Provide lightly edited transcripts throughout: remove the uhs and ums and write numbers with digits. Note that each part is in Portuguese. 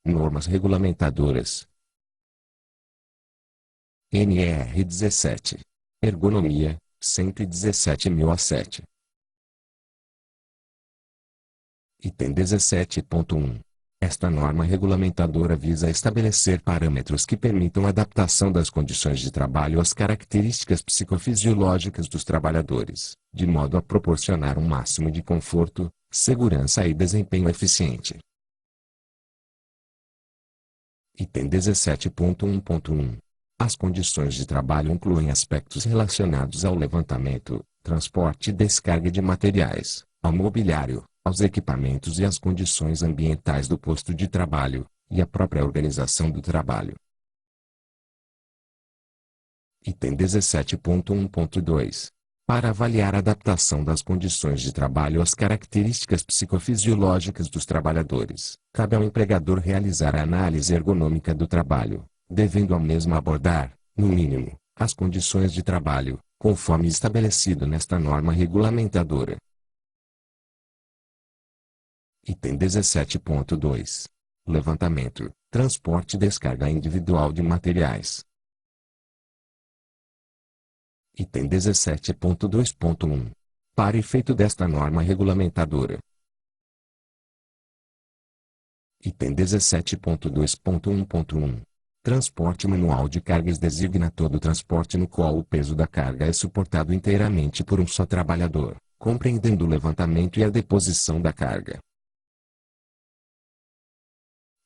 Normas regulamentadoras. NR 17. Ergonomia, 117.007. Item 17.1. Esta norma regulamentadora visa estabelecer parâmetros que permitam a adaptação das condições de trabalho às características psicofisiológicas dos trabalhadores, de modo a proporcionar um máximo de conforto, segurança e desempenho eficiente. Item 17.1.1. As condições de trabalho incluem aspectos relacionados ao levantamento, transporte e descarga de materiais, ao mobiliário, aos equipamentos e às condições ambientais do posto de trabalho, e à própria organização do trabalho. Item 17.1.2. Para avaliar a adaptação das condições de trabalho às características psicofisiológicas dos trabalhadores, cabe ao empregador realizar a análise ergonômica do trabalho, devendo ao mesmo abordar, no mínimo, as condições de trabalho, conforme estabelecido nesta norma regulamentadora. Item 17.2. Levantamento, transporte e descarga individual de materiais. Item 17.2.1. Para efeito desta norma regulamentadora. Item 17.2.1.1. Transporte manual de cargas designa todo transporte no qual o peso da carga é suportado inteiramente por um só trabalhador, compreendendo o levantamento e a deposição da carga.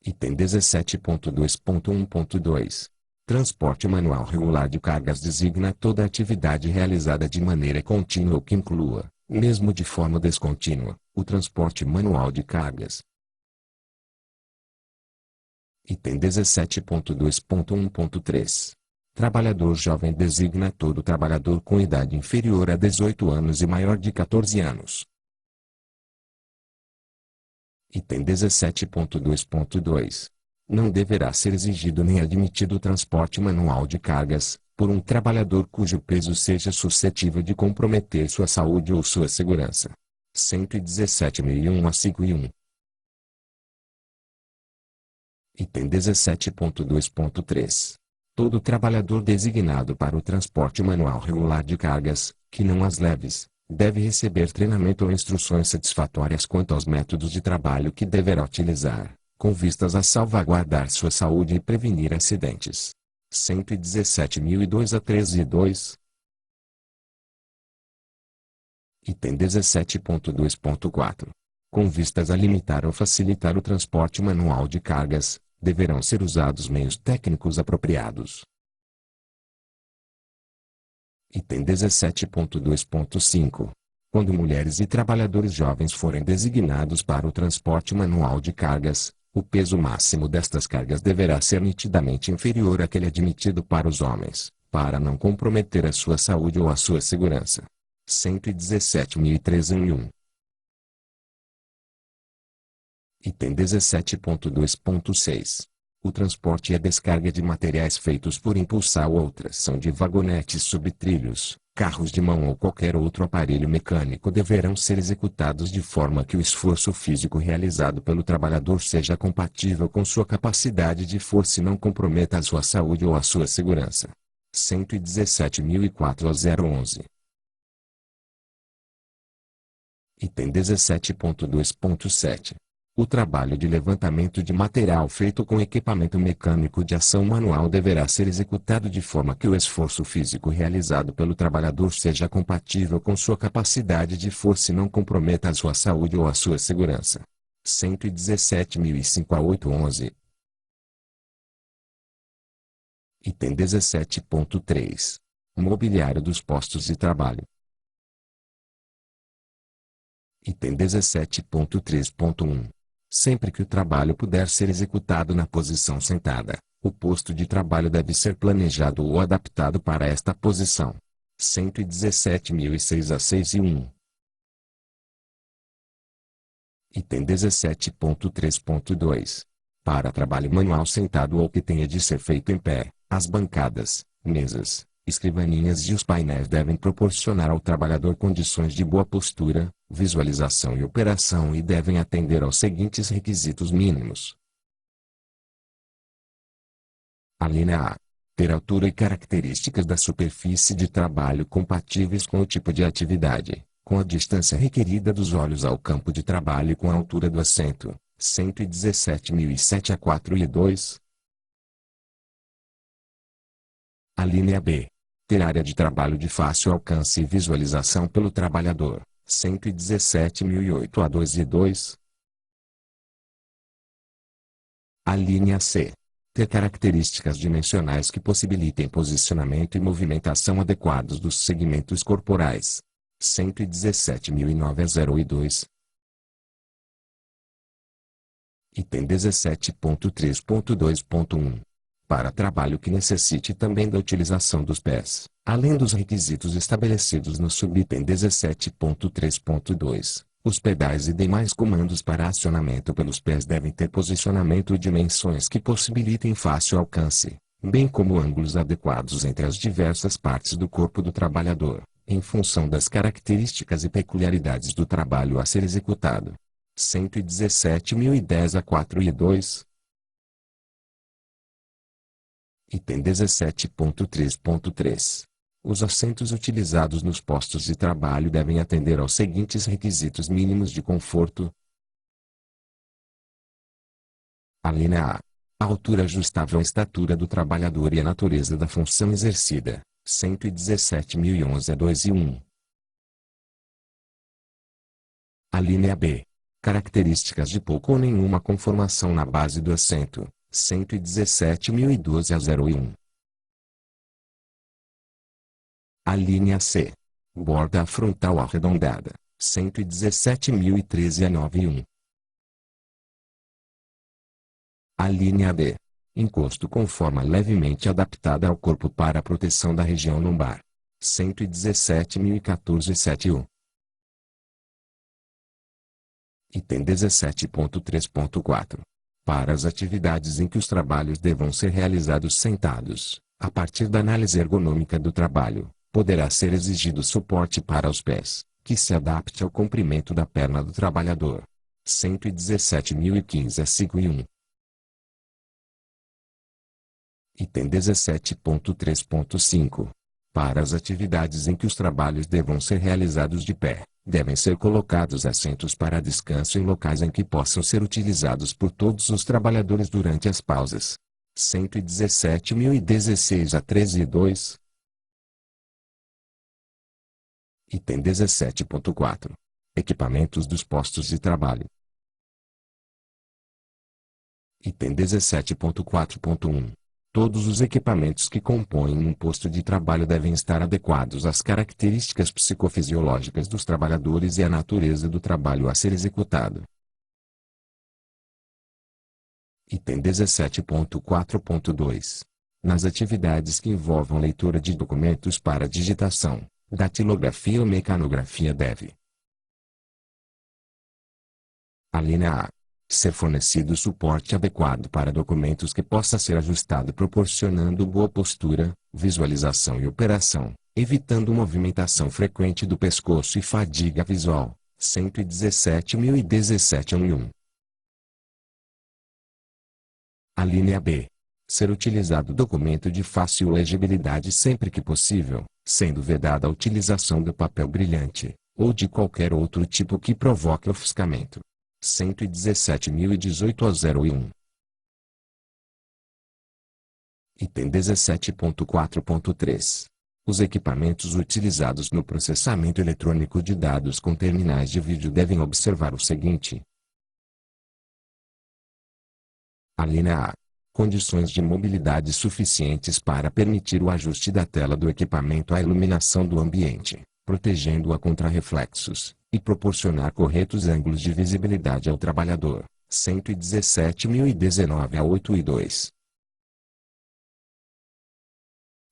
Item 17.2.1.2. Transporte manual regular de cargas designa toda atividade realizada de maneira contínua ou que inclua, mesmo de forma descontínua, o transporte manual de cargas. Item 17.2.1.3. Trabalhador jovem designa todo trabalhador com idade inferior a 18 anos e maior de 14 anos. Item 17.2.2. Não deverá ser exigido nem admitido o transporte manual de cargas, por um trabalhador cujo peso seja suscetível de comprometer sua saúde ou sua segurança. 117.001 a 5 e 1. Item 17.2.3. Todo trabalhador designado para o transporte manual regular de cargas, que não as leves, deve receber treinamento ou instruções satisfatórias quanto aos métodos de trabalho que deverá utilizar, com vistas a salvaguardar sua saúde e prevenir acidentes. 117.002 a 13 e 2. Item 17.2.4. Com vistas a limitar ou facilitar o transporte manual de cargas, deverão ser usados meios técnicos apropriados. Item 17.2.5. Quando mulheres e trabalhadores jovens forem designados para o transporte manual de cargas, o peso máximo destas cargas deverá ser nitidamente inferior àquele admitido para os homens, para não comprometer a sua saúde ou a sua segurança. 117.003 em 1. Item 17.2.6. O transporte e a descarga de materiais feitos por impulsão ou tração de vagonetes sobre trilhos, carros de mão ou qualquer outro aparelho mecânico deverão ser executados de forma que o esforço físico realizado pelo trabalhador seja compatível com sua capacidade de força e não comprometa a sua saúde ou a sua segurança. 117.004 a 011. Item 17.2.7. O trabalho de levantamento de material feito com equipamento mecânico de ação manual deverá ser executado de forma que o esforço físico realizado pelo trabalhador seja compatível com sua capacidade de força e não comprometa a sua saúde ou a sua segurança. 117.005 a 811. Item 17.3. Mobiliário dos postos de trabalho. Item 17.3.1. Sempre que o trabalho puder ser executado na posição sentada, o posto de trabalho deve ser planejado ou adaptado para esta posição. 117.006 a 6 e 1. Item 17.3.2. Para trabalho manual sentado ou que tenha de ser feito em pé, as bancadas, mesas, escrivaninhas e os painéis devem proporcionar ao trabalhador condições de boa postura, visualização e operação e devem atender aos seguintes requisitos mínimos. Alínea A. Ter altura e características da superfície de trabalho compatíveis com o tipo de atividade, com a distância requerida dos olhos ao campo de trabalho e com a altura do assento, 117.007 a 4 e 2. Alínea B. Ter área de trabalho de fácil alcance e visualização pelo trabalhador, 117.008 a 2 e 2. Alínea C. Ter características dimensionais que possibilitem posicionamento e movimentação adequados dos segmentos corporais, 117.009 a 0 e 2. Item 17.3.2.1. Para trabalho que necessite também da utilização dos pés, além dos requisitos estabelecidos no subitem 17.3.2, os pedais e demais comandos para acionamento pelos pés devem ter posicionamento e dimensões que possibilitem fácil alcance, bem como ângulos adequados entre as diversas partes do corpo do trabalhador, em função das características e peculiaridades do trabalho a ser executado. 117.010 a 4 e 2. Item 17.3.3. Os assentos utilizados nos postos de trabalho devem atender aos seguintes requisitos mínimos de conforto. Alínea A. A altura ajustável à estatura do trabalhador e à natureza da função exercida, 117.011 a 2 e 1. Alínea B. Características de pouca ou nenhuma conformação na base do assento, 117.012 a 0 e 1. Alínea C. Borda frontal arredondada, 117.013 a 9 e 1. Alínea D. Encosto com forma levemente adaptada ao corpo para a proteção da região lombar, 117.014 a 7 e 1. Item 17.3.4. Para as atividades em que os trabalhos devam ser realizados sentados, a partir da análise ergonômica do trabalho, poderá ser exigido suporte para os pés, que se adapte ao comprimento da perna do trabalhador. 117.015 a 5 e 1. Item 17.3.5. Para as atividades em que os trabalhos devam ser realizados de pé, devem ser colocados assentos para descanso em locais em que possam ser utilizados por todos os trabalhadores durante as pausas. 117.016 a 13 e 2. Item 17.4. Equipamentos dos postos de trabalho. Item 17.4.1. Todos os equipamentos que compõem um posto de trabalho devem estar adequados às características psicofisiológicas dos trabalhadores e à natureza do trabalho a ser executado. Item 17.4.2. Nas atividades que envolvam leitura de documentos para digitação, datilografia ou mecanografia deve: alínea A. Ser fornecido suporte adequado para documentos que possa ser ajustado proporcionando boa postura, visualização e operação, evitando movimentação frequente do pescoço e fadiga visual. 117.017 a 1 e 1. Alínea B. Ser utilizado documento de fácil legibilidade sempre que possível, sendo vedada a utilização do papel brilhante, ou de qualquer outro tipo que provoque ofuscamento. 117.018 a 0 e 1. Item 17.4.3. Os equipamentos utilizados no processamento eletrônico de dados com terminais de vídeo devem observar o seguinte. Alínea A. Condições de mobilidade suficientes para permitir o ajuste da tela do equipamento à iluminação do ambiente, protegendo-a contra reflexos, e proporcionar corretos ângulos de visibilidade ao trabalhador. 117.019 a 8 e 2.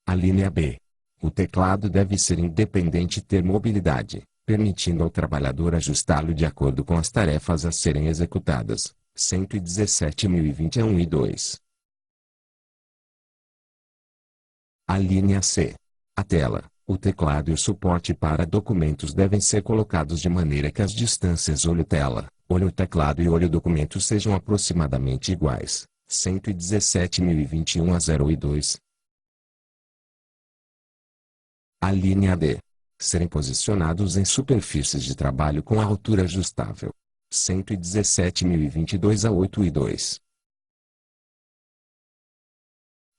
Alínea B. O teclado deve ser independente e ter mobilidade, permitindo ao trabalhador ajustá-lo de acordo com as tarefas a serem executadas. 117.020 a 1 e 2. Alínea C. A tela, o teclado e o suporte para documentos devem ser colocados de maneira que as distâncias olho-tela, olho-teclado e olho-documento sejam aproximadamente iguais. 117.021 a 0,2. A linha D. Serem posicionados em superfícies de trabalho com a altura ajustável. 117.022 a 8,2.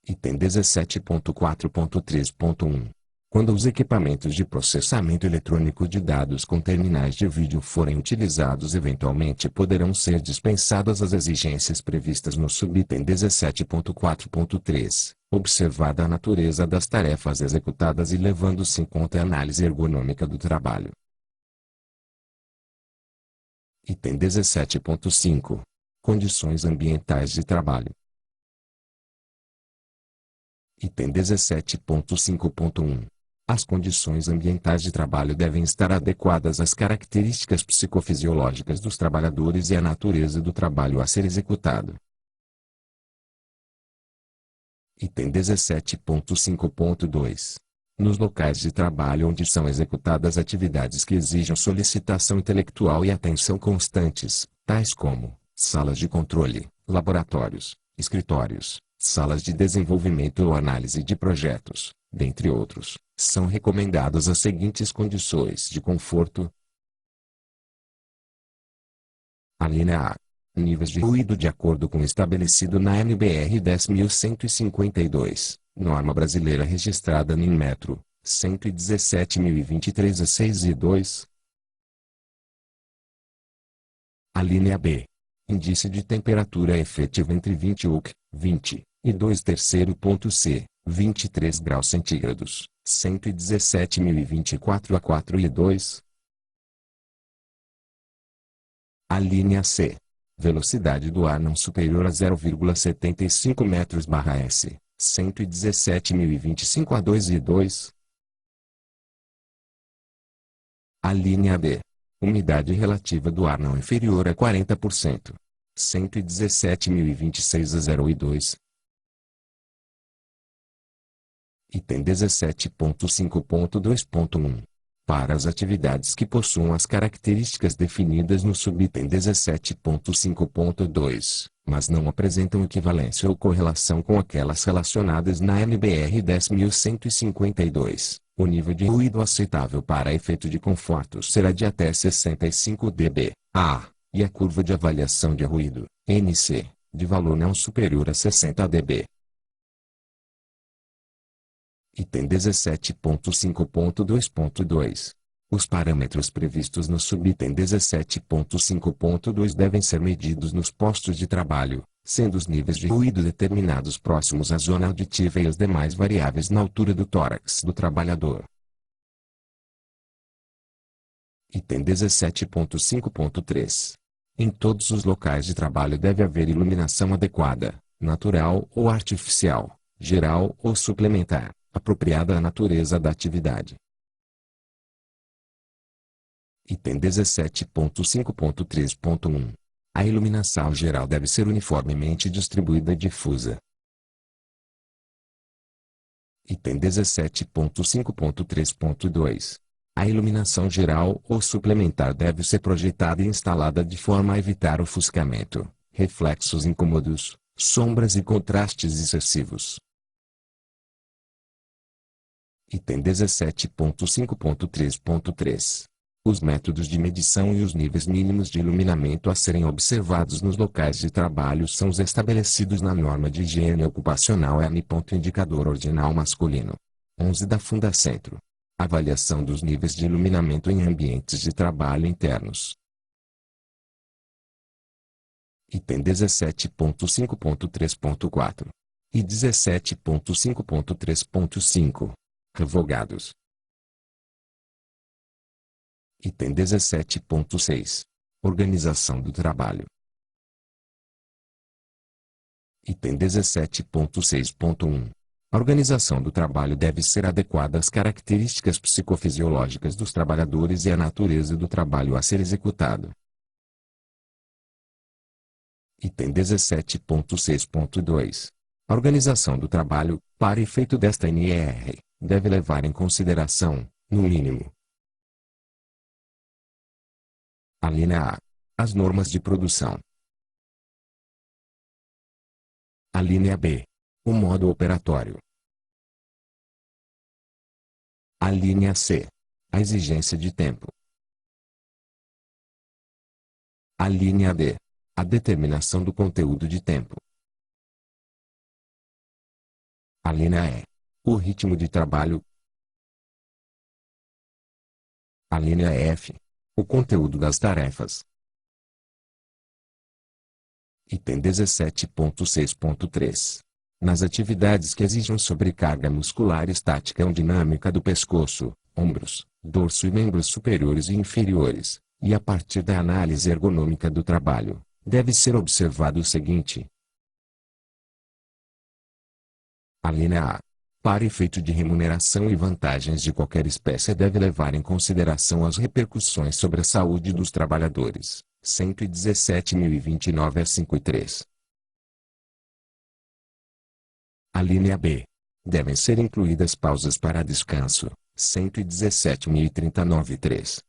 Item 17.4.3.1. Quando os equipamentos de processamento eletrônico de dados com terminais de vídeo forem utilizados, eventualmente poderão ser dispensadas as exigências previstas no subitem 17.4.3, observada a natureza das tarefas executadas e levando-se em conta a análise ergonômica do trabalho. Item 17.5. Condições ambientais de trabalho. Item 17.5.1. As condições ambientais de trabalho devem estar adequadas às características psicofisiológicas dos trabalhadores e à natureza do trabalho a ser executado. Item 17.5.2. Nos locais de trabalho onde são executadas atividades que exijam solicitação intelectual e atenção constantes, tais como salas de controle, laboratórios, escritórios, salas de desenvolvimento ou análise de projetos, dentre outros, são recomendadas as seguintes condições de conforto. A linha A. Níveis de ruído de acordo com o estabelecido na NBR 10.152, norma brasileira registrada em metro, 117.023 a 6,2. A linha B. Índice de temperatura efetiva entre 20 uk, 20, e 2 terceiro ponto C, 23 graus centígrados, 117.024 a 4,2. A linha C. Velocidade do ar não superior a 0,75 metros/s, 117.025 a 2,2. A linha D. Umidade relativa do ar não inferior a 40%, 117.026 a 0,2. Item 17.5.2.1. Para as atividades que possuam as características definidas no subitem 17.5.2, mas não apresentam equivalência ou correlação com aquelas relacionadas na NBR 10.152, o nível de ruído aceitável para efeito de conforto será de até 65 dB/A, e a curva de avaliação de ruído, NC, de valor não superior a 60 dB. Item 17.5.2.2. Os parâmetros previstos no subitem 17.5.2 devem ser medidos nos postos de trabalho, sendo os níveis de ruído determinados próximos à zona auditiva e as demais variáveis na altura do tórax do trabalhador. Item 17.5.3. Em todos os locais de trabalho deve haver iluminação adequada, natural ou artificial, geral ou suplementar, apropriada à natureza da atividade. Item 17.5.3.1. A iluminação geral deve ser uniformemente distribuída e difusa. Item 17.5.3.2. A iluminação geral ou suplementar deve ser projetada e instalada de forma a evitar ofuscamento, reflexos incômodos, sombras e contrastes excessivos. Item 17.5.3.3. Os métodos de medição e os níveis mínimos de iluminamento a serem observados nos locais de trabalho são os estabelecidos na norma de higiene ocupacional M. Indicador ordinal masculino 11 da Fundacentro. Avaliação dos níveis de iluminamento em ambientes de trabalho internos. Item 17.5.3.4. E 17.5.3.5. Revogados. Item 17.6. Organização do trabalho. Item 17.6.1. A organização do trabalho deve ser adequada às características psicofisiológicas dos trabalhadores e à natureza do trabalho a ser executado. Item 17.6.2. A organização do trabalho, para efeito desta NR, deve levar em consideração, no mínimo, a linha A. As normas de produção. A linha B. O modo operatório. A linha C. A exigência de tempo. A linha D. A determinação do conteúdo de tempo. A linha E. O ritmo de trabalho. A linha F. O conteúdo das tarefas. Item 17.6.3. Nas atividades que exijam sobrecarga muscular estática ou dinâmica do pescoço, ombros, dorso e membros superiores e inferiores, e a partir da análise ergonômica do trabalho, deve ser observado o seguinte. A linha A. Para efeito de remuneração e vantagens de qualquer espécie deve levar em consideração as repercussões sobre a saúde dos trabalhadores. 117.029 a 5.3. A linha B. Devem ser incluídas pausas para descanso. 117.039.3.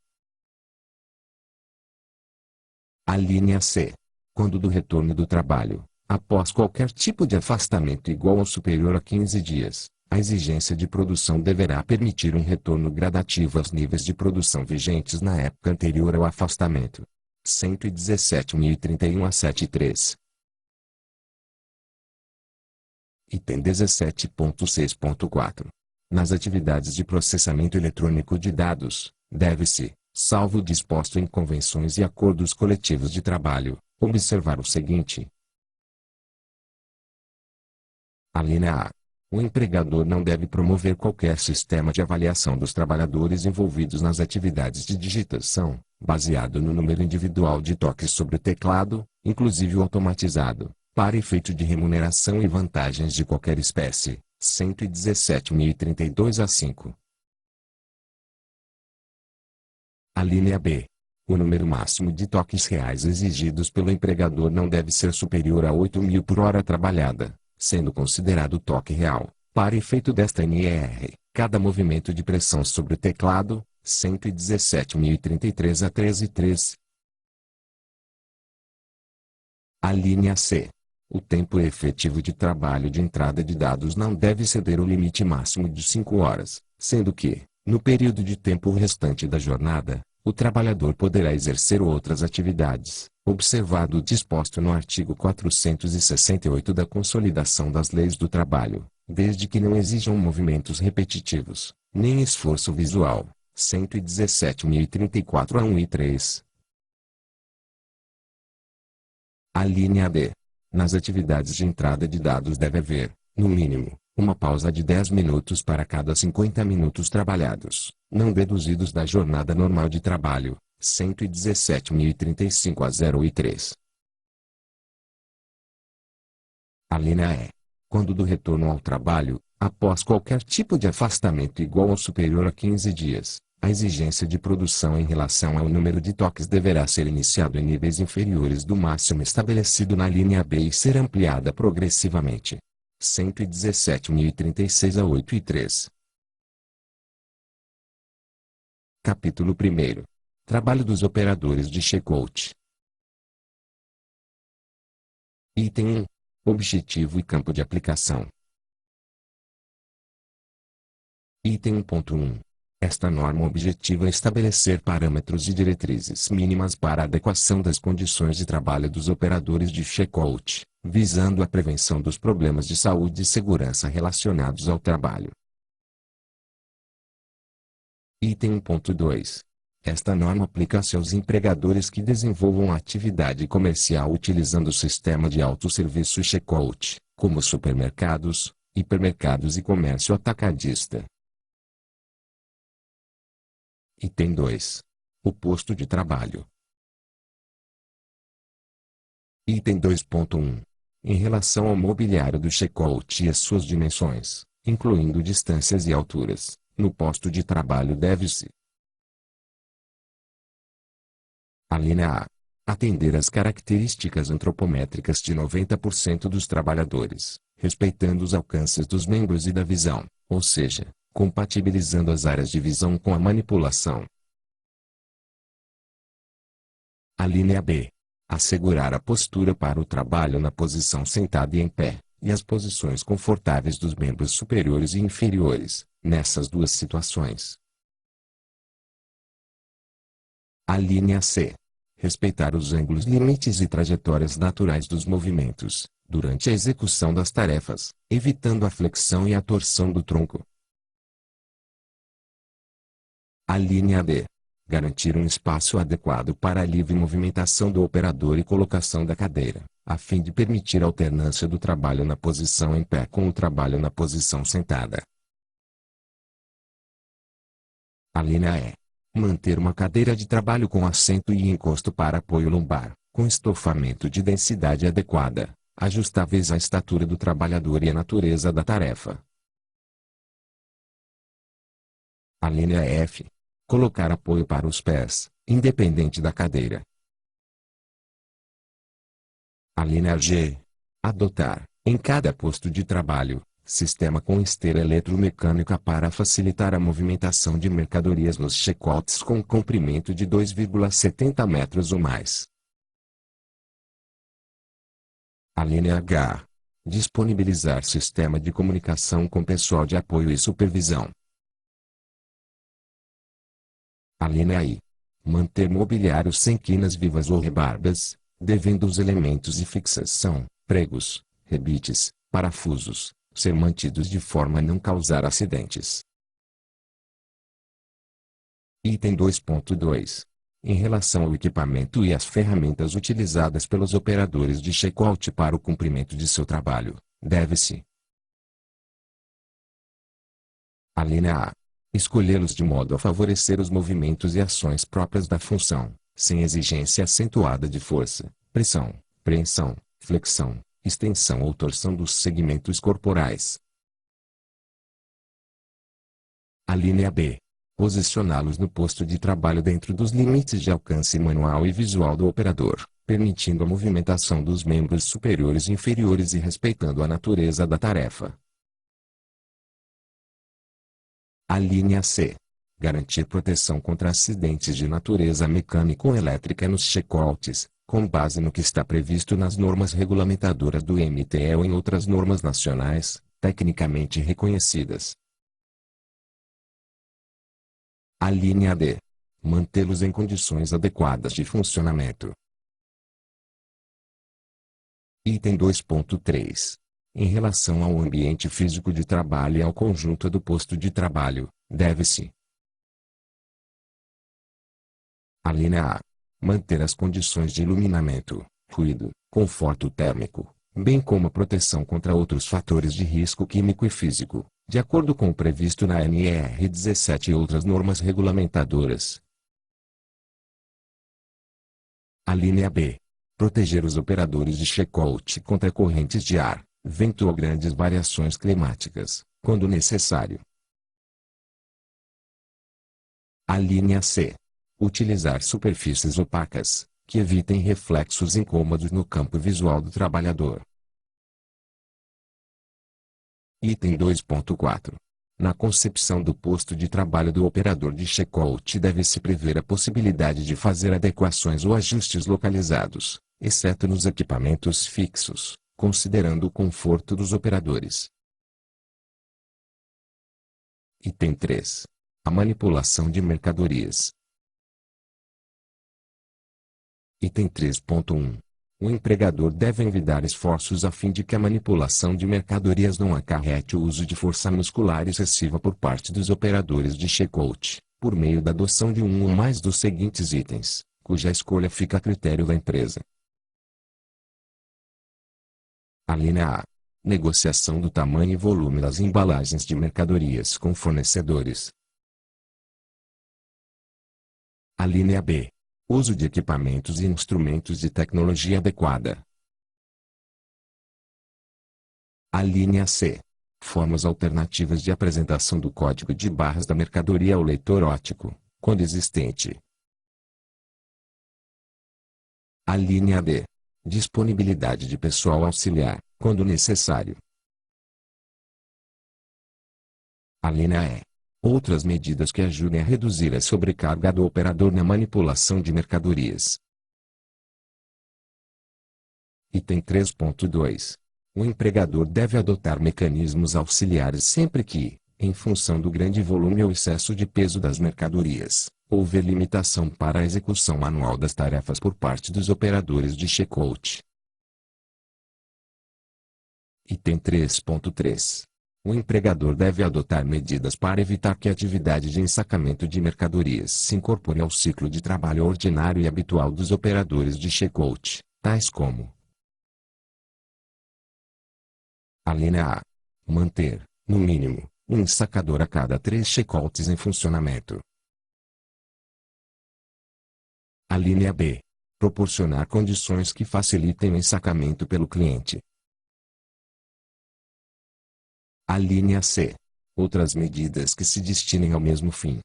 A linha C. Quando do retorno do trabalho, após qualquer tipo de afastamento igual ou superior a 15 dias, a exigência de produção deverá permitir um retorno gradativo aos níveis de produção vigentes na época anterior ao afastamento. 117.031 a 7.3. Item 17.6.4. Nas atividades de processamento eletrônico de dados, deve-se, salvo o disposto em convenções e acordos coletivos de trabalho, observar o seguinte. A linha A. O empregador não deve promover qualquer sistema de avaliação dos trabalhadores envolvidos nas atividades de digitação, baseado no número individual de toques sobre o teclado, inclusive o automatizado, para efeito de remuneração e vantagens de qualquer espécie. 117.032 a 5. A linha B. O número máximo de toques reais exigidos pelo empregador não deve ser superior a 8.000 por hora trabalhada, sendo considerado toque real, para efeito desta NR, cada movimento de pressão sobre o teclado. 117.033 a 13.3. A linha C. O tempo efetivo de trabalho de entrada de dados não deve exceder o limite máximo de 5 horas, sendo que, no período de tempo restante da jornada, o trabalhador poderá exercer outras atividades, observado o disposto no artigo 468 da Consolidação das Leis do Trabalho, desde que não exijam movimentos repetitivos, nem esforço visual. 117.034 a 1.3. A linha D. Nas atividades de entrada de dados deve haver, no mínimo, uma pausa de 10 minutos para cada 50 minutos trabalhados, não deduzidos da jornada normal de trabalho. 117.035 a 0.3. A linha E. Quando do retorno ao trabalho, após qualquer tipo de afastamento igual ou superior a 15 dias, a exigência de produção em relação ao número de toques deverá ser iniciado em níveis inferiores do máximo estabelecido na linha B e ser ampliada progressivamente. 117.036 a 8.3. Capítulo 1. Trabalho dos operadores de checkout. Item 1. Objetivo e campo de aplicação. Item 1.1. Esta norma objetiva é estabelecer parâmetros e diretrizes mínimas para a adequação das condições de trabalho dos operadores de checkout, visando a prevenção dos problemas de saúde e segurança relacionados ao trabalho. Item 1.2. Esta norma aplica-se aos empregadores que desenvolvam atividade comercial utilizando o sistema de autosserviço checkout, como supermercados, hipermercados e comércio atacadista. Item 2. O posto de trabalho. Item 2.1. Em relação ao mobiliário do checkout e as suas dimensões, incluindo distâncias e alturas, no posto de trabalho deve-se: a linha A. Atender às características antropométricas de 90% dos trabalhadores, respeitando os alcances dos membros e da visão, ou seja, compatibilizando as áreas de visão com a manipulação. A linha B. Assegurar a postura para o trabalho na posição sentada e em pé, e as posições confortáveis dos membros superiores e inferiores, nessas duas situações. A linha C. Respeitar os ângulos limites e trajetórias naturais dos movimentos, durante a execução das tarefas, evitando a flexão e a torção do tronco. A linha D. Garantir um espaço adequado para a livre movimentação do operador e colocação da cadeira, a fim de permitir a alternância do trabalho na posição em pé com o trabalho na posição sentada. A linha E. Manter uma cadeira de trabalho com assento e encosto para apoio lombar, com estofamento de densidade adequada, ajustáveis à estatura do trabalhador e à natureza da tarefa. A linha F. Colocar apoio para os pés, independente da cadeira. A linha G. Adotar, em cada posto de trabalho, sistema com esteira eletromecânica para facilitar a movimentação de mercadorias nos checkouts com comprimento de 2,70 metros ou mais. A linha H. Disponibilizar sistema de comunicação com pessoal de apoio e supervisão. A linha I. Manter mobiliário sem quinas vivas ou rebarbas, devendo os elementos de fixação, pregos, rebites, parafusos, ser mantidos de forma a não causar acidentes. Item 2.2. Em relação ao equipamento e às ferramentas utilizadas pelos operadores de checkout para o cumprimento de seu trabalho, deve-se: a linha A. Escolhê-los de modo a favorecer os movimentos e ações próprias da função, sem exigência acentuada de força, pressão, preensão, flexão, extensão ou torção dos segmentos corporais. A linha B. Posicioná-los no posto de trabalho dentro dos limites de alcance manual e visual do operador, permitindo a movimentação dos membros superiores e inferiores e respeitando a natureza da tarefa. A linha C. Garantir proteção contra acidentes de natureza mecânica ou elétrica nos checkouts, com base no que está previsto nas normas regulamentadoras do MTE ou em outras normas nacionais, tecnicamente reconhecidas. A linha D. Mantê-los em condições adequadas de funcionamento. Item 2.3. Em relação ao ambiente físico de trabalho e ao conjunto do posto de trabalho, deve-se: a linha A. Manter as condições de iluminamento, ruído, conforto térmico, bem como a proteção contra outros fatores de risco químico e físico, de acordo com o previsto na NR 17 e outras normas regulamentadoras. A linha B. Proteger os operadores de checkout contra correntes de ar, vento ou grandes variações climáticas, quando necessário. A linha C. Utilizar superfícies opacas, que evitem reflexos incômodos no campo visual do trabalhador. Item 2.4. Na concepção do posto de trabalho do operador de checkout deve-se prever a possibilidade de fazer adequações ou ajustes localizados, exceto nos equipamentos fixos, considerando o conforto dos operadores. Item 3. A manipulação de mercadorias. Item 3.1. O empregador deve envidar esforços a fim de que a manipulação de mercadorias não acarrete o uso de força muscular excessiva por parte dos operadores de checkout, por meio da adoção de um ou mais dos seguintes itens, cuja escolha fica a critério da empresa. A linha A. Negociação do tamanho e volume das embalagens de mercadorias com fornecedores. A linha B. Uso de equipamentos e instrumentos de tecnologia adequada. A linha C. Formas alternativas de apresentação do código de barras da mercadoria ao leitor óptico, quando existente. A linha D. Disponibilidade de pessoal auxiliar, quando necessário. A linha E. Outras medidas que ajudem a reduzir a sobrecarga do operador na manipulação de mercadorias. Item 3.2. O empregador deve adotar mecanismos auxiliares sempre que, em função do grande volume ou excesso de peso das mercadorias, houver limitação para a execução manual das tarefas por parte dos operadores de checkout. Item 3.3. O empregador deve adotar medidas para evitar que a atividade de ensacamento de mercadorias se incorpore ao ciclo de trabalho ordinário e habitual dos operadores de checkout, tais como: a linha A. Manter, no mínimo, um ensacador a cada 3 checkouts em funcionamento. A linha B. Proporcionar condições que facilitem o ensacamento pelo cliente. A linha C. Outras medidas que se destinem ao mesmo fim.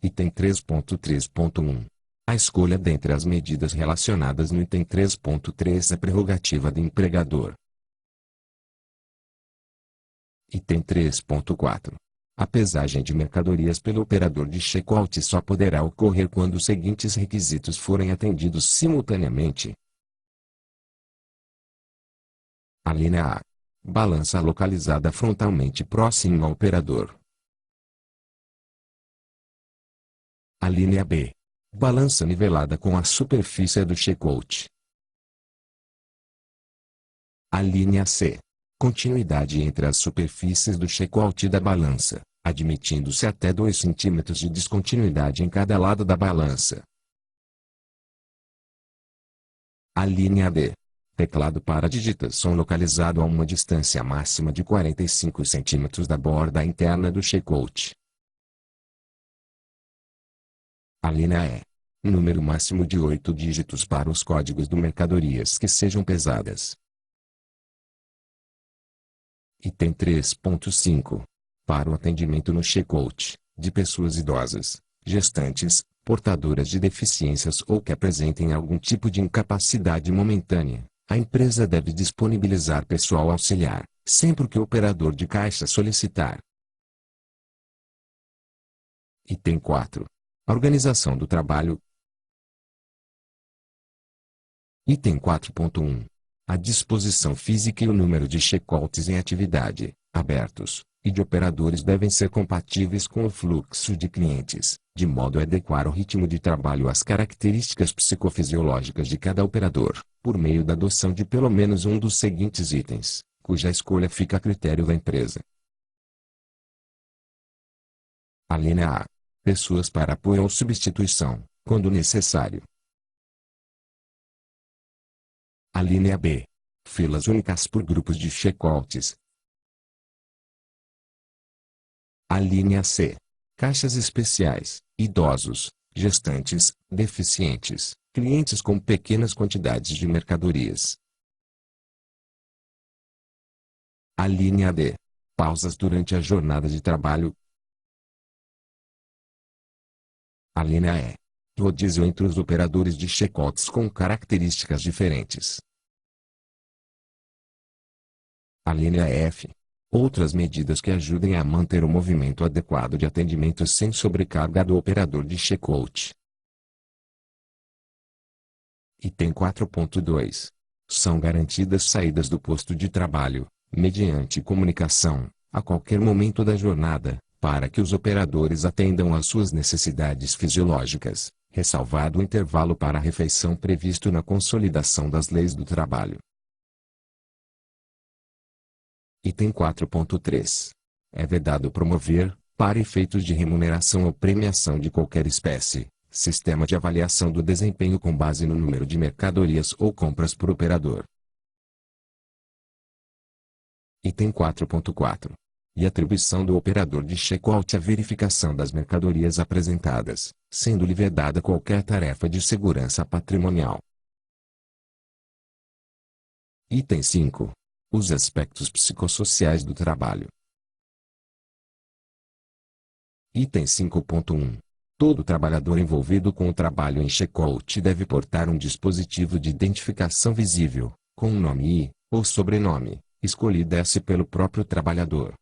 Item 3.3.1. A escolha dentre as medidas relacionadas no item 3.3 é prerrogativa do empregador. Item 3.4. A pesagem de mercadorias pelo operador de checkout só poderá ocorrer quando os seguintes requisitos forem atendidos simultaneamente. A linha A. Balança localizada frontalmente próximo ao operador. A linha B. Balança nivelada com a superfície do checkout. A linha C. Continuidade entre as superfícies do checkout e da balança, admitindo-se até 2 cm de descontinuidade em cada lado da balança. A linha D. Teclado para digitação localizado a uma distância máxima de 45 cm da borda interna do checkout. A linha E. Número máximo de 8 dígitos para os códigos de mercadorias que sejam pesadas. Item 3.5. Para o atendimento no checkout, de pessoas idosas, gestantes, portadoras de deficiências ou que apresentem algum tipo de incapacidade momentânea, a empresa deve disponibilizar pessoal auxiliar, sempre que o operador de caixa solicitar. Item 4. A organização do trabalho. Item 4.1. A disposição física e o número de checkouts em atividade, abertos, e de operadores devem ser compatíveis com o fluxo de clientes, de modo a adequar o ritmo de trabalho às características psicofisiológicas de cada operador, por meio da adoção de pelo menos um dos seguintes itens, cuja escolha fica a critério da empresa. A linha A. Pessoas para apoio ou substituição, quando necessário. A linha B. Filas únicas por grupos de checkouts. A linha C. Caixas especiais, idosos, gestantes, deficientes, clientes com pequenas quantidades de mercadorias. A linha D. Pausas durante a jornada de trabalho. A linha E. Rodízio entre os operadores de checkouts com características diferentes. A linha F. Outras medidas que ajudem a manter o movimento adequado de atendimento sem sobrecarga do operador de checkout. Item 4.2. São garantidas saídas do posto de trabalho, mediante comunicação, a qualquer momento da jornada, para que os operadores atendam às suas necessidades fisiológicas, ressalvado o intervalo para a refeição previsto na Consolidação das Leis do Trabalho. Item 4.3. É vedado promover, para efeitos de remuneração ou premiação de qualquer espécie, sistema de avaliação do desempenho com base no número de mercadorias ou compras por operador. Item 4.4. E atribuição do operador de checkout à verificação das mercadorias apresentadas, sendo-lhe vedada qualquer tarefa de segurança patrimonial. Item 5. Os aspectos psicossociais do trabalho. Item 5.1. Todo trabalhador envolvido com o trabalho em checkout deve portar um dispositivo de identificação visível, com o nome ou sobrenome, escolhido pelo próprio trabalhador.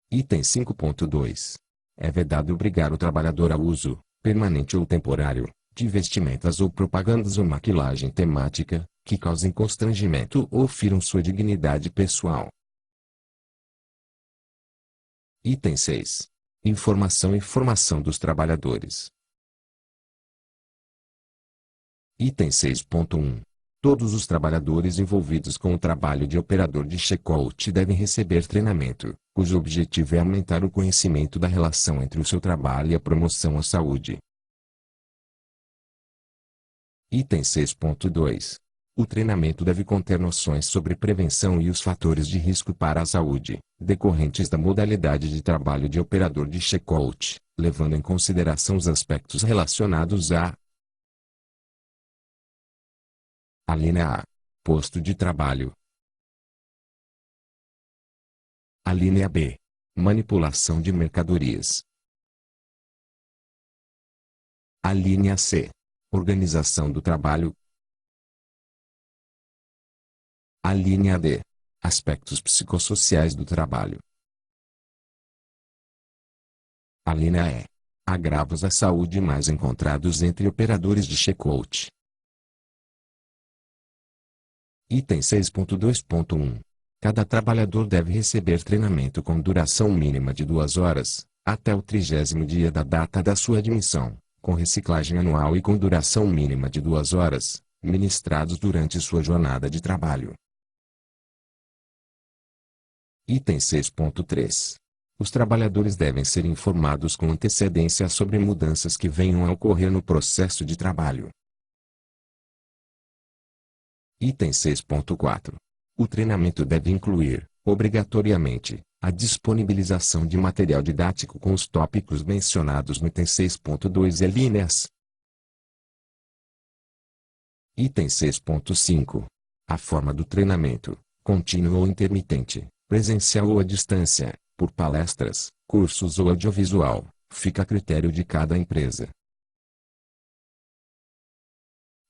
Item 5.2. É vedado obrigar o trabalhador ao uso, permanente ou temporário, de vestimentas ou propagandas ou maquilagem temática, que causem constrangimento ou firam sua dignidade pessoal. Item 6. Informação e formação dos trabalhadores. Item 6.1. Todos os trabalhadores envolvidos com o trabalho de operador de check-out devem receber treinamento, cujo objetivo é aumentar o conhecimento da relação entre o seu trabalho e a promoção à saúde. Item 6.2. O treinamento deve conter noções sobre prevenção e os fatores de risco para a saúde, decorrentes da modalidade de trabalho de operador de check-out, levando em consideração os aspectos relacionados a: Alínea A. Posto de trabalho. Alínea B. Manipulação de mercadorias. Alínea C. Organização do trabalho. Alínea D. Aspectos psicossociais do trabalho. Alínea E. Agravos à saúde mais encontrados entre operadores de check-out. Item 6.2.1. Cada trabalhador deve receber treinamento com duração mínima de 2 horas, até o 30º dia da data da sua admissão, com reciclagem anual e com duração mínima de 2 horas, ministrados durante sua jornada de trabalho. Item 6.3. Os trabalhadores devem ser informados com antecedência sobre mudanças que venham a ocorrer no processo de trabalho. Item 6.4. O treinamento deve incluir, obrigatoriamente, a disponibilização de material didático com os tópicos mencionados no item 6.2 e alíneas. Item 6.5. A forma do treinamento, contínuo ou intermitente, presencial ou à distância, por palestras, cursos ou audiovisual, fica a critério de cada empresa.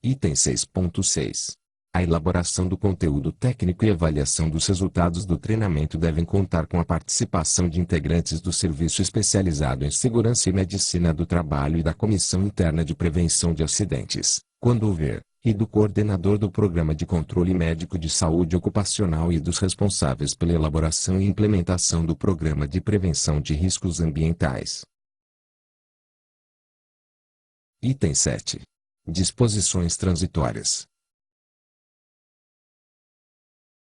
Item 6.6. A elaboração do conteúdo técnico e avaliação dos resultados do treinamento devem contar com a participação de integrantes do Serviço Especializado em Segurança e Medicina do Trabalho e da Comissão Interna de Prevenção de Acidentes, quando houver, e do coordenador do Programa de Controle Médico de Saúde Ocupacional e dos responsáveis pela elaboração e implementação do Programa de Prevenção de Riscos Ambientais. Item 7. Disposições transitórias.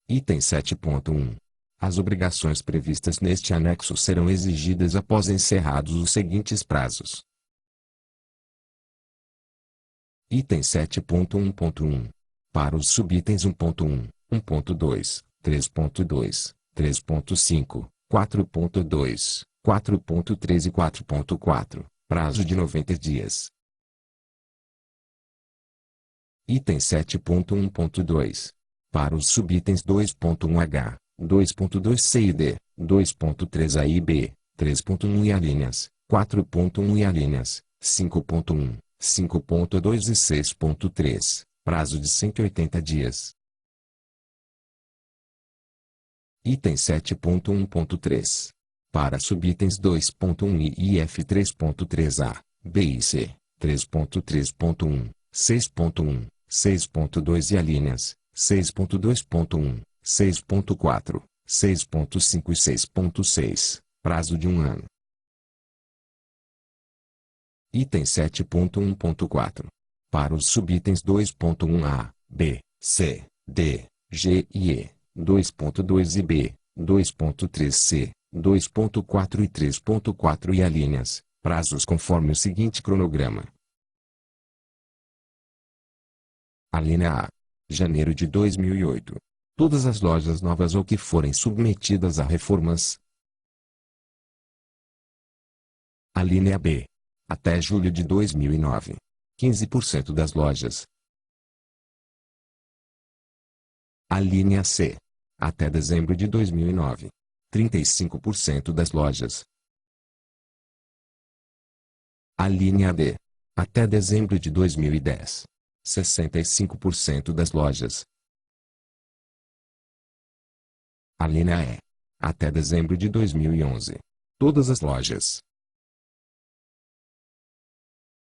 Item 7.1. As obrigações previstas neste anexo serão exigidas após encerrados os seguintes prazos. Item 7.1.1. Para os subitens 1.1, 1.2, 3.2, 3.5, 4.2, 4.3 e 4.4, prazo de 90 dias. Item 7.1.2. Para os subitens 2.1h, 2.2c e d, 2.3a e b, 3.1 e alíneas, 4.1 e alíneas, 5.1, 5.2 e 6.3, prazo de 180 dias. Item 7.1.3. Para subitens 2.1 e IF 3.3a, b e c, 3.3.1, 6.1, 6.2 e alíneas, 6.2.1, 6.4, 6.5 e 6.6, prazo de 1 ano. Item 7.1.4. Para os subitens 2.1a, b, c, d, g e e, 2.2 e b, 2.3c, 2.4 e 3.4 e alíneas, prazos conforme o seguinte cronograma. Alínea A. Janeiro de 2008. Todas as lojas novas ou que forem submetidas a reformas. Alínea B. Até julho de 2009. 15% das lojas. Alínea C. Até dezembro de 2009. 35% das lojas. Alínea D. Até dezembro de 2010. 65% das lojas. Alínea E. Até dezembro de 2011. Todas as lojas.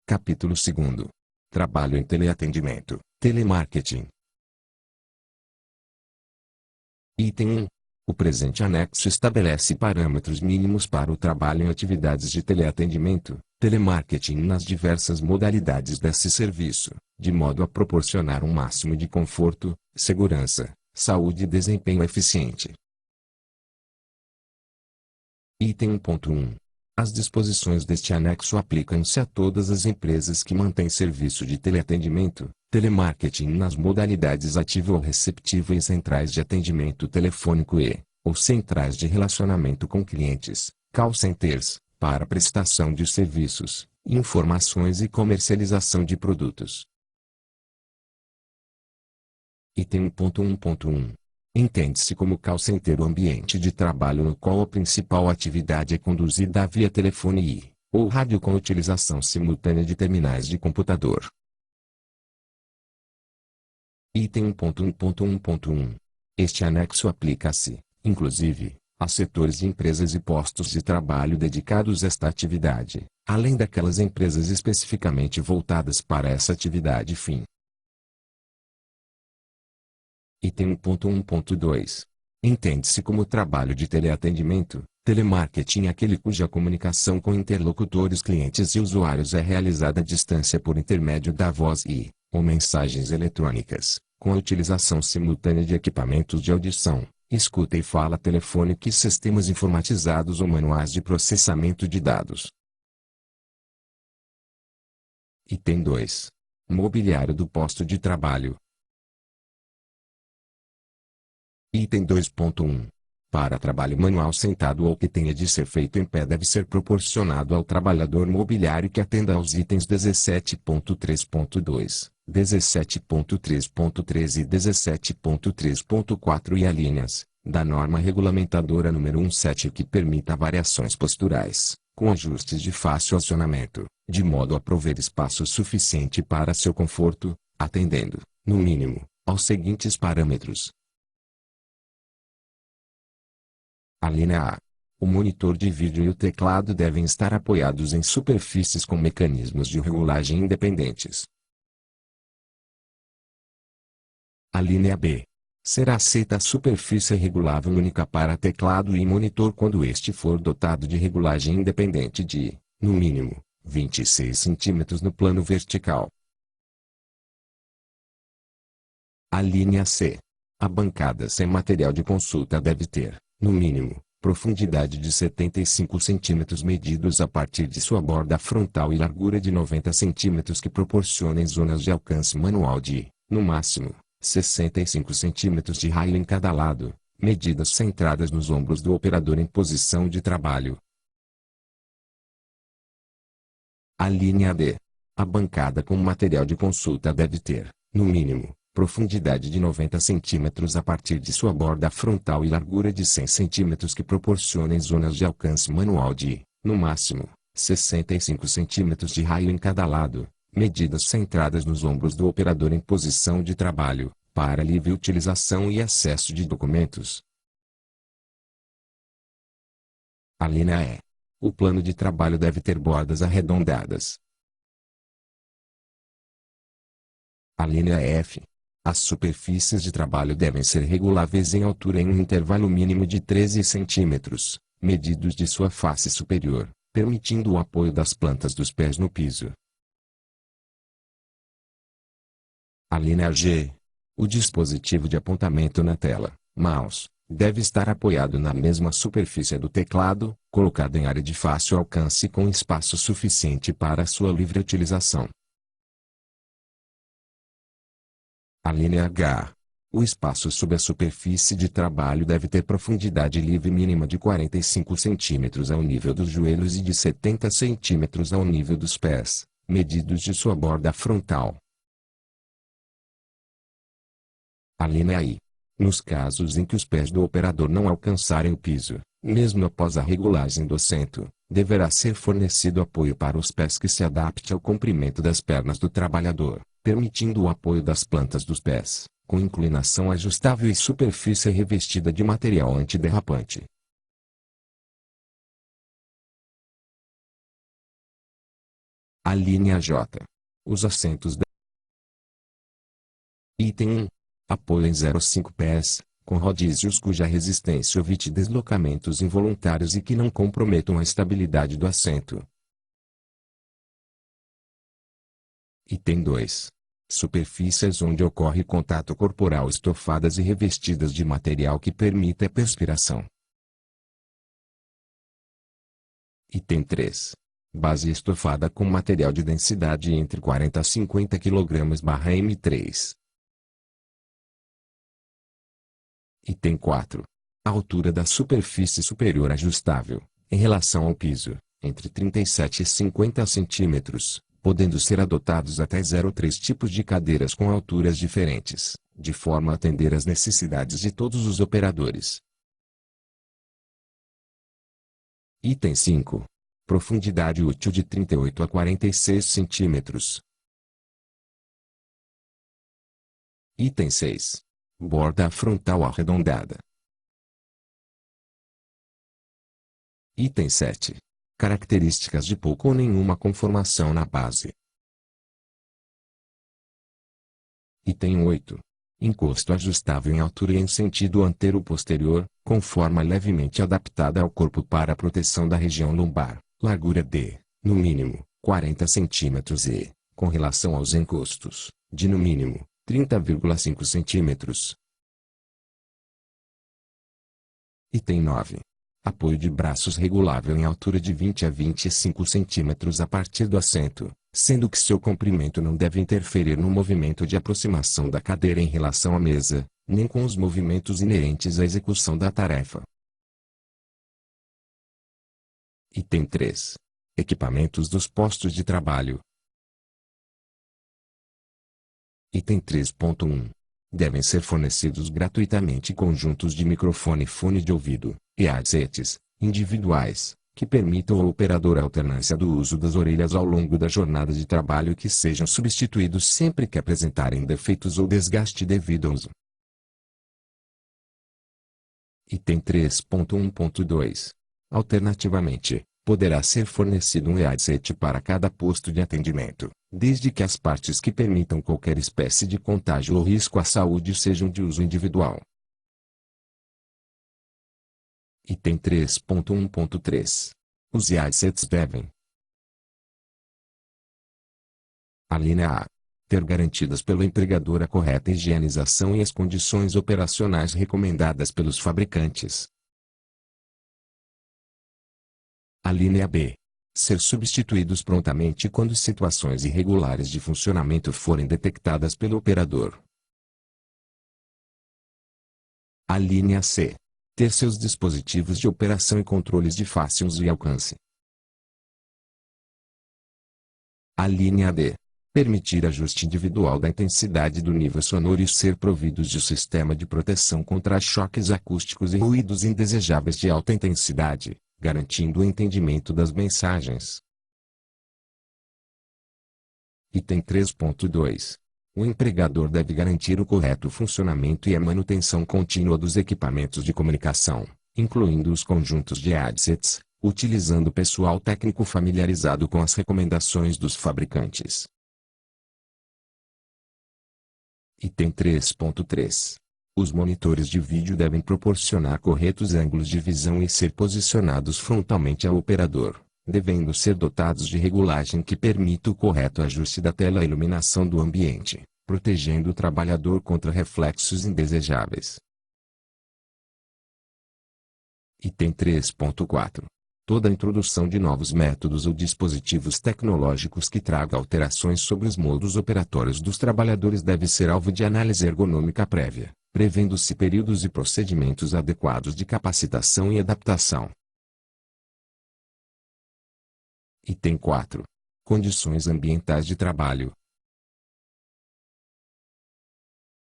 Capítulo 2º. Trabalho em teleatendimento, telemarketing. Item 1. O presente anexo estabelece parâmetros mínimos para o trabalho em atividades de teleatendimento, telemarketing nas diversas modalidades desse serviço, de modo a proporcionar um máximo de conforto, segurança, saúde e desempenho eficiente. Item 1.1. As disposições deste anexo aplicam-se a todas as empresas que mantêm serviço de teleatendimento, telemarketing nas modalidades ativa ou receptiva e centrais de atendimento telefônico ou centrais de relacionamento com clientes, call centers, para prestação de serviços, informações e comercialização de produtos. Item 1.1.1. Entende-se como call center o ambiente de trabalho no qual a principal atividade é conduzida via telefone ou rádio com utilização simultânea de terminais de computador. Item 1.1.1.1. Este anexo aplica-se, inclusive, a setores de empresas e postos de trabalho dedicados a esta atividade, além daquelas empresas especificamente voltadas para essa atividade fim. Item 1.1.2. Entende-se como trabalho de teleatendimento, telemarketing aquele cuja comunicação com interlocutores clientes e usuários é realizada à distância por intermédio da voz ou mensagens eletrônicas, com a utilização simultânea de equipamentos de audição, escuta e fala telefônica e sistemas informatizados ou manuais de processamento de dados. Item 2. Mobiliário do posto de trabalho. Item 2.1. Para trabalho manual sentado ou que tenha de ser feito em pé deve ser proporcionado ao trabalhador mobiliário que atenda aos itens 17.3.2, 17.3.3 e 17.3.4 e alíneas, da norma regulamentadora número 17 que permita variações posturais, com ajustes de fácil acionamento, de modo a prover espaço suficiente para seu conforto, atendendo, no mínimo, aos seguintes parâmetros. Alínea A. O monitor de vídeo e o teclado devem estar apoiados em superfícies com mecanismos de regulagem independentes. Alínea B. Será aceita a superfície regulável única para teclado e monitor quando este for dotado de regulagem independente de, no mínimo, 26 cm no plano vertical. Alínea C. A bancada sem material de consulta deve ter, no mínimo, profundidade de 75 cm medidos a partir de sua borda frontal e largura de 90 cm que proporcionem zonas de alcance manual de, no máximo, 65 cm de raio em cada lado, medidas centradas nos ombros do operador em posição de trabalho. Alínea D. A bancada com material de consulta deve ter, no mínimo, profundidade de 90 cm a partir de sua borda frontal e largura de 100 cm que proporcionem zonas de alcance manual de, no máximo, 65 cm de raio em cada lado, medidas centradas nos ombros do operador em posição de trabalho, para livre utilização e acesso de documentos. Alínea E. O plano de trabalho deve ter bordas arredondadas. Alínea F. As superfícies de trabalho devem ser reguláveis em altura em um intervalo mínimo de 13 cm, medidos de sua face superior, permitindo o apoio das plantas dos pés no piso. Alínea G. O dispositivo de apontamento na tela, mouse, deve estar apoiado na mesma superfície do teclado, colocado em área de fácil alcance com espaço suficiente para sua livre utilização. Alínea H. O espaço sob a superfície de trabalho deve ter profundidade livre mínima de 45 cm ao nível dos joelhos e de 70 cm ao nível dos pés, medidos de sua borda frontal. Alínea I. Nos casos em que os pés do operador não alcançarem o piso, mesmo após a regulagem do assento, deverá ser fornecido apoio para os pés que se adapte ao comprimento das pernas do trabalhador, permitindo o apoio das plantas dos pés, com inclinação ajustável e superfície revestida de material antiderrapante. Alínea J. Os assentos Item 1. Apoio em 0,5 pés, com rodízios cuja resistência evite deslocamentos involuntários e que não comprometam a estabilidade do assento. Item 2. Superfícies onde ocorre contato corporal estofadas e revestidas de material que permita a perspiração. Item 3. Base estofada com material de densidade entre 40 a 50 kg/m3. Item 4. A altura da superfície superior ajustável, em relação ao piso, entre 37 e 50 centímetros, podendo ser adotados até 0,3 tipos de cadeiras com alturas diferentes, de forma a atender às necessidades de todos os operadores. Item 5. Profundidade útil de 38 a 46 centímetros. Item 6. Borda frontal arredondada. Item 7. Características de pouca ou nenhuma conformação na base. Item 8. Encosto ajustável em altura e em sentido antero-posterior, com forma levemente adaptada ao corpo para a proteção da região lombar, largura de, no mínimo, 40 cm e, com relação aos encostos, de no mínimo, 30,5 cm. Item 9. Apoio de braços regulável em altura de 20 a 25 cm a partir do assento, sendo que seu comprimento não deve interferir no movimento de aproximação da cadeira em relação à mesa, nem com os movimentos inerentes à execução da tarefa. Item 3. Equipamentos dos postos de trabalho. Item 3.1. Devem ser fornecidos gratuitamente conjuntos de microfone e fone de ouvido, e headsets, individuais, que permitam ao operador a alternância do uso das orelhas ao longo da jornada de trabalho e que sejam substituídos sempre que apresentarem defeitos ou desgaste devido ao uso. Item 3.1.2. Alternativamente, poderá ser fornecido um headset para cada posto de atendimento, desde que as partes que permitam qualquer espécie de contágio ou risco à saúde sejam de uso individual. Item 3.1.3. Os headsets devem: a linha A. Ter garantidas pelo empregador a correta higienização e as condições operacionais recomendadas pelos fabricantes. A linha B. Ser substituídos prontamente quando situações irregulares de funcionamento forem detectadas pelo operador. A linha C. Ter seus dispositivos de operação e controles de fácil uso e alcance. A linha D. Permitir ajuste individual da intensidade do nível sonoro e ser providos de sistema de proteção contra choques acústicos e ruídos indesejáveis de alta intensidade, garantindo o entendimento das mensagens. Item 3.2. O empregador deve garantir o correto funcionamento e a manutenção contínua dos equipamentos de comunicação, incluindo os conjuntos de headsets, utilizando pessoal técnico familiarizado com as recomendações dos fabricantes. Item 3.3. Os monitores de vídeo devem proporcionar corretos ângulos de visão e ser posicionados frontalmente ao operador, devendo ser dotados de regulagem que permita o correto ajuste da tela e iluminação do ambiente, protegendo o trabalhador contra reflexos indesejáveis. Item 3.4. Toda a introdução de novos métodos ou dispositivos tecnológicos que traga alterações sobre os modos operatórios dos trabalhadores deve ser alvo de análise ergonômica prévia, prevendo-se períodos e procedimentos adequados de capacitação e adaptação. Item 4. Condições ambientais de trabalho.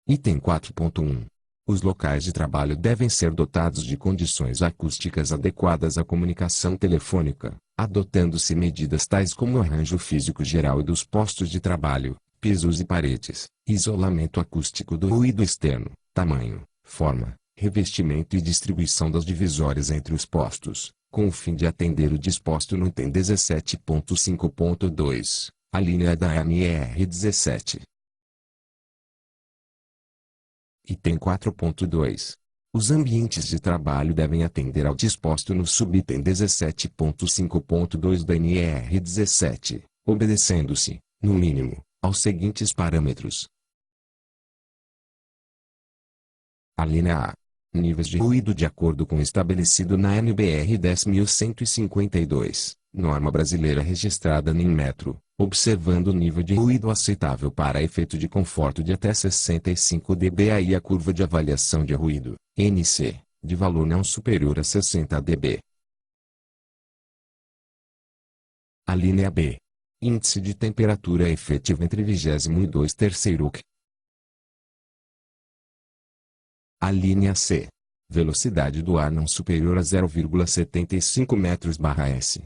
Item 4.1. Os locais de trabalho devem ser dotados de condições acústicas adequadas à comunicação telefônica, adotando-se medidas tais como o arranjo físico geral dos postos de trabalho, pisos e paredes, isolamento acústico do ruído externo, tamanho, forma, revestimento e distribuição das divisórias entre os postos, com o fim de atender o disposto no item 17.5.2. A linha da ANR17. Item 4.2. Os ambientes de trabalho devem atender ao disposto no subitem 17.5.2 da NR17, obedecendo-se, no mínimo, aos seguintes parâmetros. A linha A. Níveis de ruído de acordo com o estabelecido na NBR 10.152, norma brasileira registrada em metro, observando o nível de ruído aceitável para efeito de conforto de até 65 dBA e a curva de avaliação de ruído, NC, de valor não superior a 60 dB. A linha B. Índice de temperatura efetiva entre 20º e 2º Q. A linha C. Velocidade do ar não superior a 0,75 metros/s.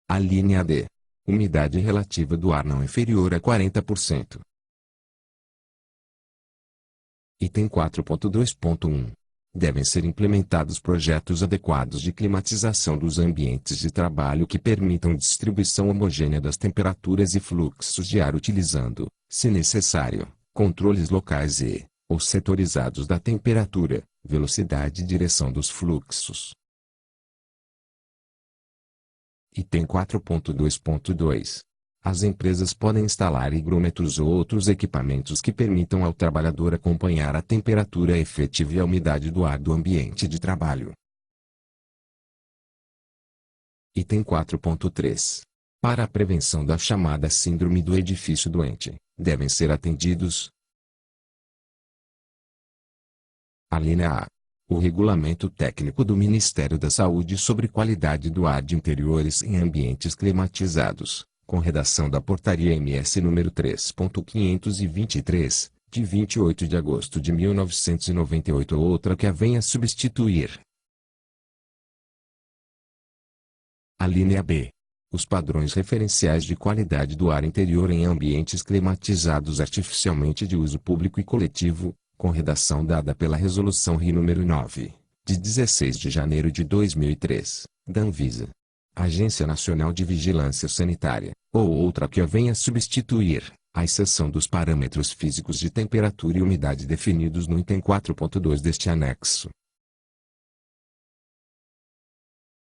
A linha D. Umidade relativa do ar não inferior a 40%. Item 4.2.1. Devem ser implementados projetos adequados de climatização dos ambientes de trabalho que permitam distribuição homogênea das temperaturas e fluxos de ar utilizando, se necessário, controles locais ou setorizados da temperatura, velocidade e direção dos fluxos. Item 4.2.2. As empresas podem instalar higrômetros ou outros equipamentos que permitam ao trabalhador acompanhar a temperatura efetiva e a umidade do ar do ambiente de trabalho. Item 4.3. Para a prevenção da chamada síndrome do edifício doente, devem ser atendidos: a linha A. O Regulamento Técnico do Ministério da Saúde sobre qualidade do ar de interiores em ambientes climatizados, com redação da Portaria MS número 3.523, de 28 de agosto de 1998 ou outra que a venha substituir. A linha B. Os padrões referenciais de qualidade do ar interior em ambientes climatizados artificialmente de uso público e coletivo, com redação dada pela Resolução RI nº 9, de 16 de janeiro de 2003, da Anvisa, Agência Nacional de Vigilância Sanitária, ou outra que a venha substituir, à exceção dos parâmetros físicos de temperatura e umidade definidos no item 4.2 deste anexo.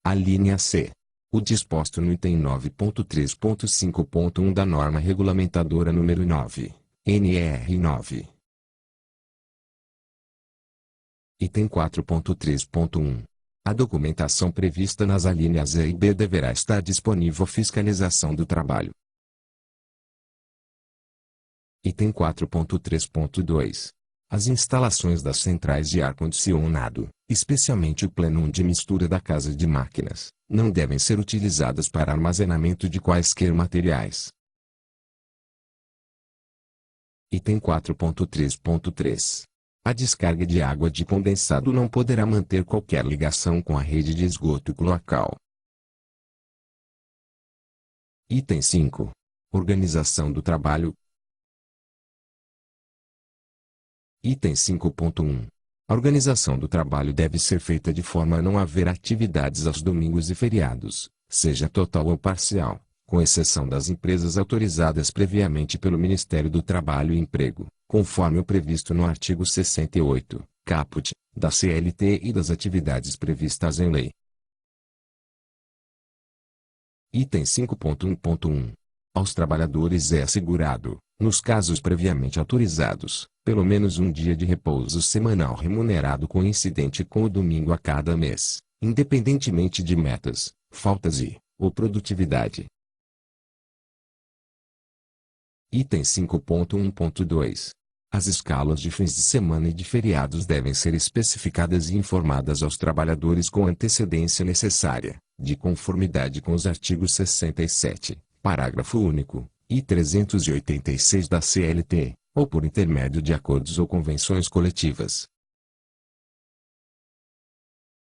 A linha C. O disposto no item 9.3.5.1 da norma regulamentadora número 9, NR 9. Item 4.3.1. A documentação prevista nas alíneas A e B deverá estar disponível à fiscalização do trabalho. Item 4.3.2. As instalações das centrais de ar-condicionado, especialmente o plenum de mistura da casa de máquinas, não devem ser utilizadas para armazenamento de quaisquer materiais. Item 4.3.3. A descarga de água de condensado não poderá manter qualquer ligação com a rede de esgoto cloacal. Item 5. Organização do trabalho. Item 5.1. A organização do trabalho deve ser feita de forma a não haver atividades aos domingos e feriados, seja total ou parcial, com exceção das empresas autorizadas previamente pelo Ministério do Trabalho e Emprego, conforme o previsto no artigo 68, caput, da CLT e das atividades previstas em lei. Item 5.1.1. Aos trabalhadores é assegurado, nos casos previamente autorizados, pelo menos um dia de repouso semanal remunerado coincidente com o domingo a cada mês, independentemente de metas, faltas ou produtividade. Item 5.1.2. As escalas de fins de semana e de feriados devem ser especificadas e informadas aos trabalhadores com antecedência necessária, de conformidade com os artigos 67, parágrafo único, e 386 da CLT, ou por intermédio de acordos ou convenções coletivas.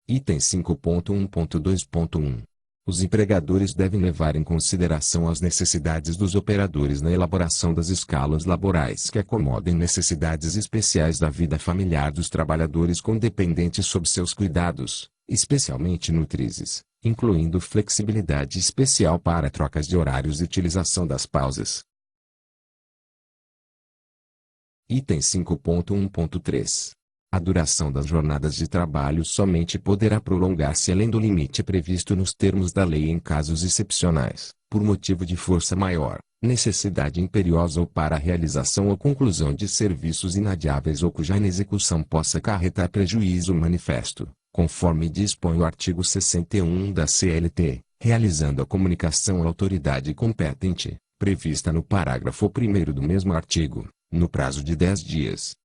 Item 5.1.2.1. Os empregadores devem levar em consideração as necessidades dos operadores na elaboração das escalas laborais que acomodem necessidades especiais da vida familiar dos trabalhadores com dependentes sob seus cuidados, especialmente nutrizes, incluindo flexibilidade especial para trocas de horários e utilização das pausas. Item 5.1.3. A duração das jornadas de trabalho somente poderá prolongar-se além do limite previsto nos termos da lei em casos excepcionais, por motivo de força maior, necessidade imperiosa ou para a realização ou conclusão de serviços inadiáveis ou cuja inexecução possa acarretar prejuízo manifesto, conforme dispõe o artigo 61 da CLT, realizando a comunicação à autoridade competente, prevista no parágrafo 1º do mesmo artigo, no prazo de 10 dias.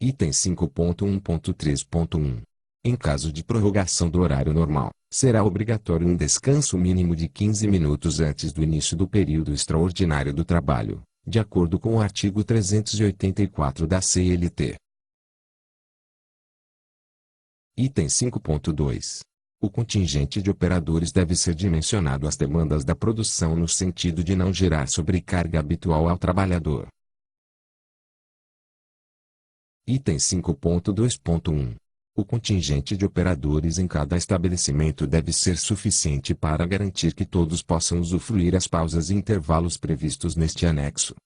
Item 5.1.3.1. Em caso de prorrogação do horário normal, será obrigatório um descanso mínimo de 15 minutos antes do início do período extraordinário do trabalho, de acordo com o artigo 384 da CLT. Item 5.2. O contingente de operadores deve ser dimensionado às demandas da produção no sentido de não gerar sobrecarga habitual ao trabalhador. Item 5.2.1. O contingente de operadores em cada estabelecimento deve ser suficiente para garantir que todos possam usufruir as pausas e intervalos previstos neste anexo.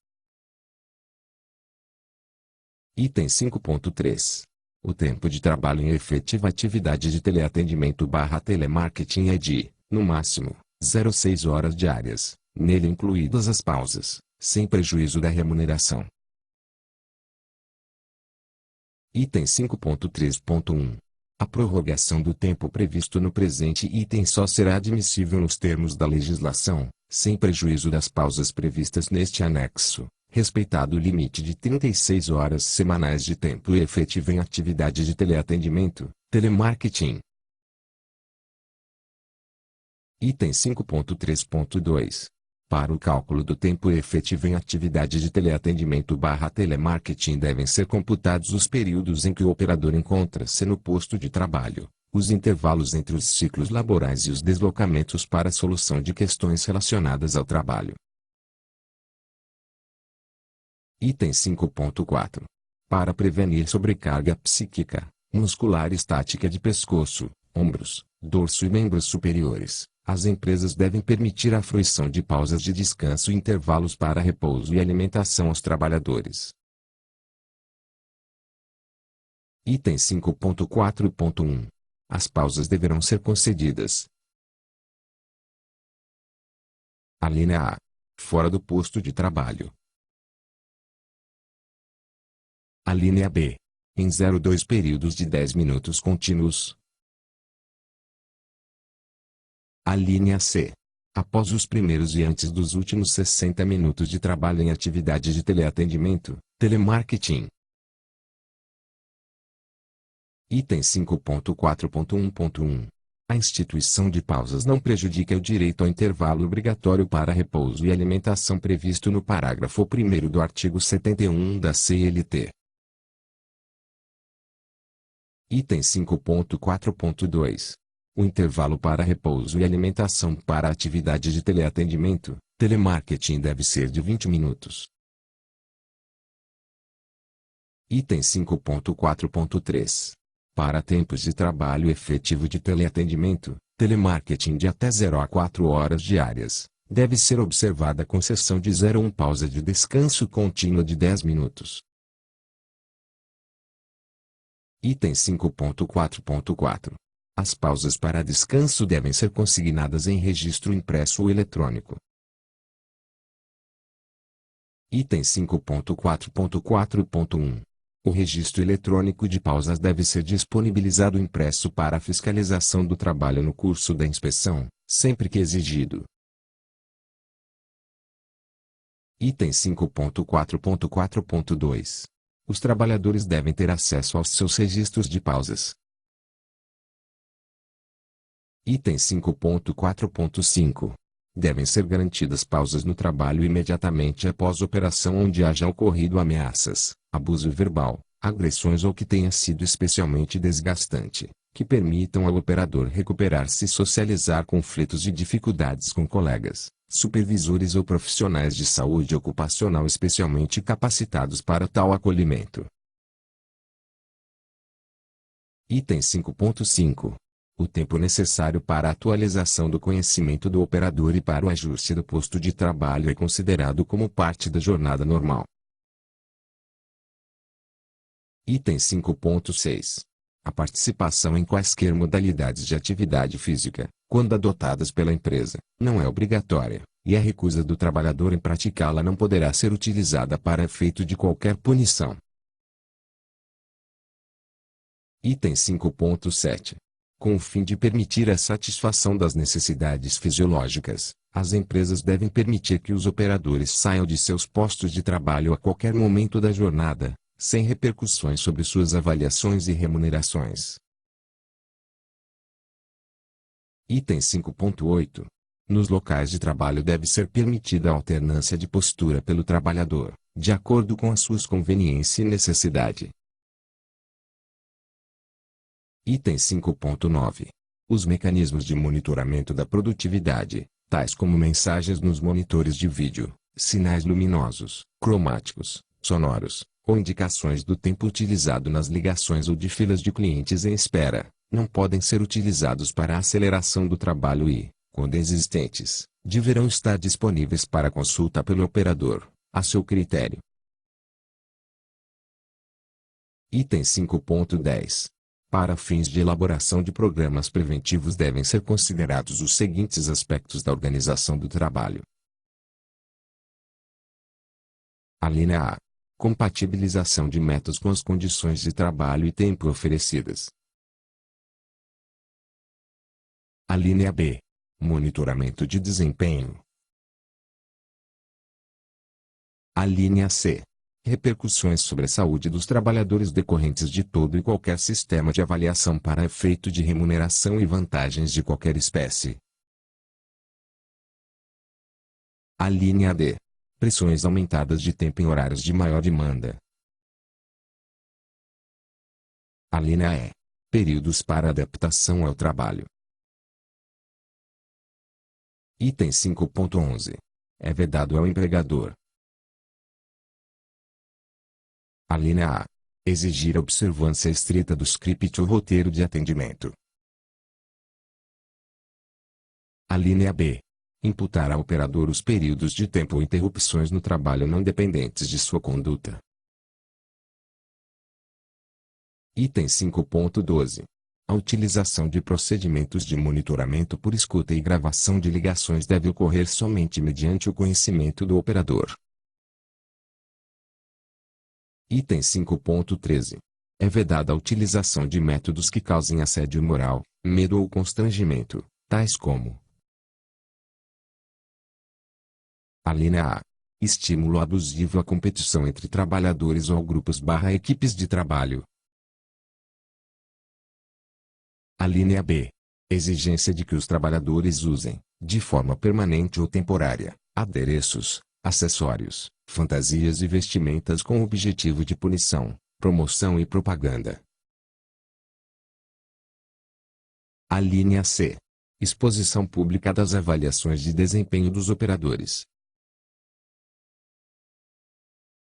Item 5.3. O tempo de trabalho em efetiva atividade de teleatendimento/telemarketing é de, no máximo, 0,6 horas diárias, nele incluídas as pausas, sem prejuízo da remuneração. Item 5.3.1. A prorrogação do tempo previsto no presente item só será admissível nos termos da legislação, sem prejuízo das pausas previstas neste anexo, respeitado o limite de 36 horas semanais de tempo efetivo em atividade de teleatendimento, telemarketing. Item 5.3.2. Para o cálculo do tempo efetivo em atividade de teleatendimento/telemarketing devem ser computados os períodos em que o operador encontra-se no posto de trabalho, os intervalos entre os ciclos laborais e os deslocamentos para a solução de questões relacionadas ao trabalho. Item 5.4. Para prevenir sobrecarga psíquica, muscular e estática de pescoço, ombros, dorso e membros superiores, as empresas devem permitir a fruição de pausas de descanso e intervalos para repouso e alimentação aos trabalhadores. Item 5.4.1. As pausas deverão ser concedidas. Alínea A. Fora do posto de trabalho. Alínea B. Em 0,2 períodos de 10 minutos contínuos. Alínea C. Após os primeiros e antes dos últimos 60 minutos de trabalho em atividade de teleatendimento, telemarketing. Item 5.4.1.1. A instituição de pausas não prejudica o direito ao intervalo obrigatório para repouso e alimentação previsto no parágrafo 1º do artigo 71 da CLT. Item 5.4.2. O intervalo para repouso e alimentação para a atividade de teleatendimento, telemarketing deve ser de 20 minutos. Item 5.4.3. Para tempos de trabalho efetivo de teleatendimento, telemarketing de até 0 a 4 horas diárias, deve ser observada a concessão de 0,1 pausa de descanso contínua de 10 minutos. Item 5.4.4. As pausas para descanso devem ser consignadas em registro impresso ou eletrônico. Item 5.4.4.1. O registro eletrônico de pausas deve ser disponibilizado impresso para a fiscalização do trabalho no curso da inspeção, sempre que exigido. Item 5.4.4.2. Os trabalhadores devem ter acesso aos seus registros de pausas. Item 5.4.5. Devem ser garantidas pausas no trabalho imediatamente após operação onde haja ocorrido ameaças, abuso verbal, agressões ou que tenha sido especialmente desgastante, que permitam ao operador recuperar-se e socializar conflitos e dificuldades com colegas, supervisores ou profissionais de saúde ocupacional especialmente capacitados para tal acolhimento. Item 5.5. O tempo necessário para a atualização do conhecimento do operador e para o ajuste do posto de trabalho é considerado como parte da jornada normal. Item 5.6. A participação em quaisquer modalidades de atividade física, quando adotadas pela empresa, não é obrigatória, e a recusa do trabalhador em praticá-la não poderá ser utilizada para efeito de qualquer punição. Item 5.7. Com o fim de permitir a satisfação das necessidades fisiológicas, as empresas devem permitir que os operadores saiam de seus postos de trabalho a qualquer momento da jornada, sem repercussões sobre suas avaliações e remunerações. Item 5.8. Nos locais de trabalho deve ser permitida a alternância de postura pelo trabalhador, de acordo com as suas conveniência e necessidade. Item 5.9. Os mecanismos de monitoramento da produtividade, tais como mensagens nos monitores de vídeo, sinais luminosos, cromáticos, sonoros, ou indicações do tempo utilizado nas ligações ou de filas de clientes em espera, não podem ser utilizados para a aceleração do trabalho e, quando existentes, deverão estar disponíveis para consulta pelo operador, a seu critério. Item 5.10. Para fins de elaboração de programas preventivos devem ser considerados os seguintes aspectos da organização do trabalho. A linha A. Compatibilização de métodos com as condições de trabalho e tempo oferecidas. A linha B. Monitoramento de desempenho. A linha C. Repercussões sobre a saúde dos trabalhadores decorrentes de todo e qualquer sistema de avaliação para efeito de remuneração e vantagens de qualquer espécie. A linha D. Pressões aumentadas de tempo em horários de maior demanda. A linha E. Períodos para adaptação ao trabalho. Item 5.11. É vedado ao empregador. A linha A. Exigir a observância estrita do script ou roteiro de atendimento. A linha B. Imputar ao operador os períodos de tempo ou interrupções no trabalho não dependentes de sua conduta. Item 5.12. A utilização de procedimentos de monitoramento por escuta e gravação de ligações deve ocorrer somente mediante o conhecimento do operador. Item 5.13. É vedada a utilização de métodos que causem assédio moral, medo ou constrangimento, tais como a linha A. Estímulo abusivo à competição entre trabalhadores ou grupos/equipes de trabalho. A linha B. Exigência de que os trabalhadores usem, de forma permanente ou temporária, adereços, acessórios, fantasias e vestimentas com o objetivo de punição, promoção e propaganda. A linha C. Exposição pública das avaliações de desempenho dos operadores.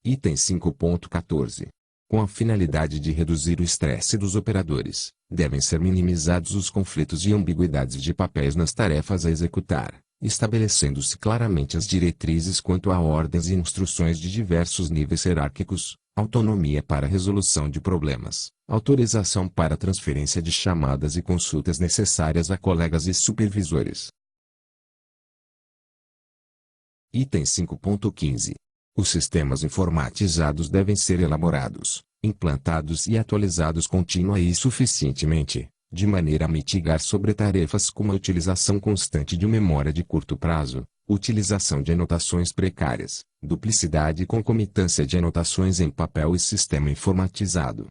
Item 5.14. Com a finalidade de reduzir o estresse dos operadores, devem ser minimizados os conflitos e ambiguidades de papéis nas tarefas a executar, estabelecendo-se claramente as diretrizes quanto a ordens e instruções de diversos níveis hierárquicos, autonomia para a resolução de problemas, autorização para transferência de chamadas e consultas necessárias a colegas e supervisores. Item 5.15. Os sistemas informatizados devem ser elaborados, implantados e atualizados contínua e suficientemente, de maneira a mitigar sobretarefas como a utilização constante de memória de curto prazo, utilização de anotações precárias, duplicidade e concomitância de anotações em papel e sistema informatizado.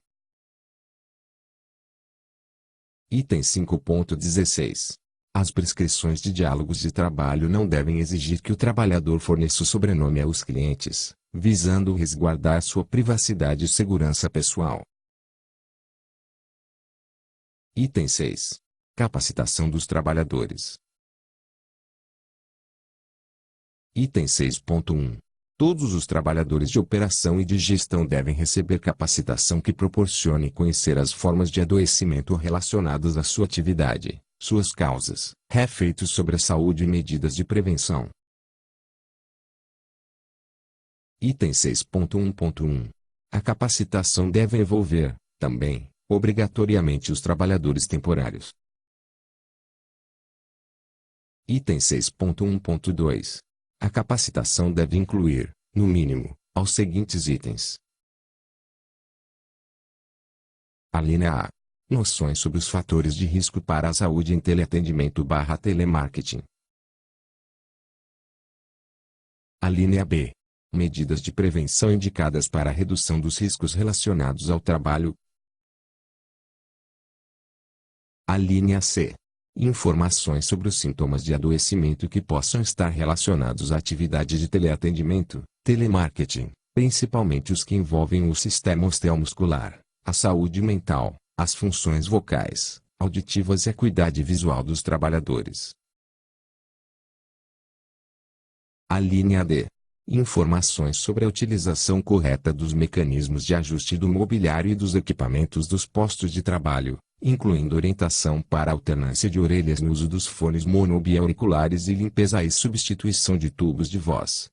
Item 5.16. As prescrições de diálogos de trabalho não devem exigir que o trabalhador forneça o sobrenome aos clientes, visando resguardar sua privacidade e segurança pessoal. Item 6. Capacitação dos trabalhadores. Item 6.1. Todos os trabalhadores de operação e de gestão devem receber capacitação que proporcione conhecer as formas de adoecimento relacionadas à sua atividade, suas causas, efeitos sobre a saúde e medidas de prevenção. Item 6.1.1. A capacitação deve envolver, também, obrigatoriamente os trabalhadores temporários. Item 6.1.2. A capacitação deve incluir, no mínimo, aos seguintes itens. Alínea A. Noções sobre os fatores de risco para a saúde em teleatendimento/telemarketing. Alínea B. Medidas de prevenção indicadas para a redução dos riscos relacionados ao trabalho. Alínea C. Informações sobre os sintomas de adoecimento que possam estar relacionados à atividade de teleatendimento, telemarketing, principalmente os que envolvem o sistema osteomuscular, a saúde mental, as funções vocais, auditivas e a acuidade visual dos trabalhadores. Alínea D. Informações sobre a utilização correta dos mecanismos de ajuste do mobiliário e dos equipamentos dos postos de trabalho, incluindo orientação para alternância de orelhas no uso dos fones monobiauriculares e limpeza e substituição de tubos de voz.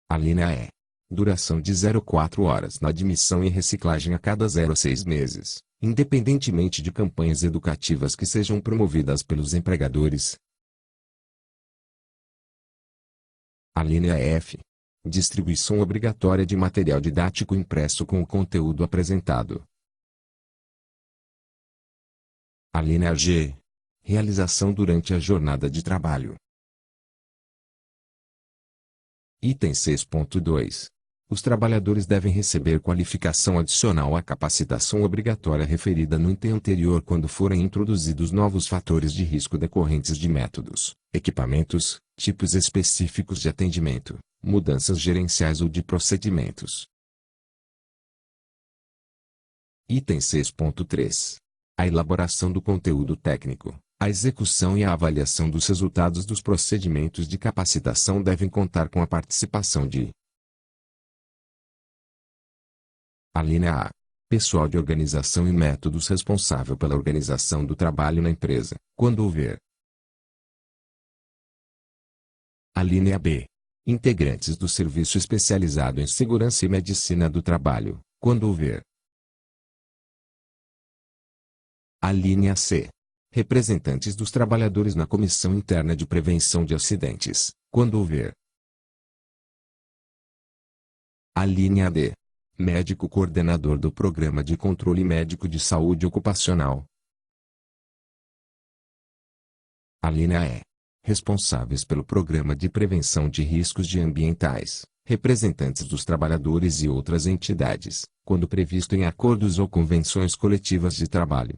Alínea E. Duração de 0,4 horas na admissão e reciclagem a cada 0,6 meses, independentemente de campanhas educativas que sejam promovidas pelos empregadores. Alínea F. Distribuição obrigatória de material didático impresso com o conteúdo apresentado. Alínea G. Realização durante a jornada de trabalho. Item 6.2. Os trabalhadores devem receber qualificação adicional à capacitação obrigatória referida no item anterior quando forem introduzidos novos fatores de risco decorrentes de métodos, equipamentos, tipos específicos de atendimento, mudanças gerenciais ou de procedimentos. Item 6.3. A elaboração do conteúdo técnico, a execução e a avaliação dos resultados dos procedimentos de capacitação devem contar com a participação de Alínea A. Pessoal de organização e métodos responsável pela organização do trabalho na empresa, quando houver. Alínea B. Integrantes do Serviço Especializado em Segurança e Medicina do Trabalho, quando houver. Alínea C. Representantes dos trabalhadores na Comissão Interna de Prevenção de Acidentes, quando houver. Alínea D. Médico coordenador do Programa de Controle Médico de Saúde Ocupacional. Alínea E. Responsáveis pelo Programa de Prevenção de Riscos Ambientais, representantes dos trabalhadores e outras entidades, quando previsto em acordos ou convenções coletivas de trabalho.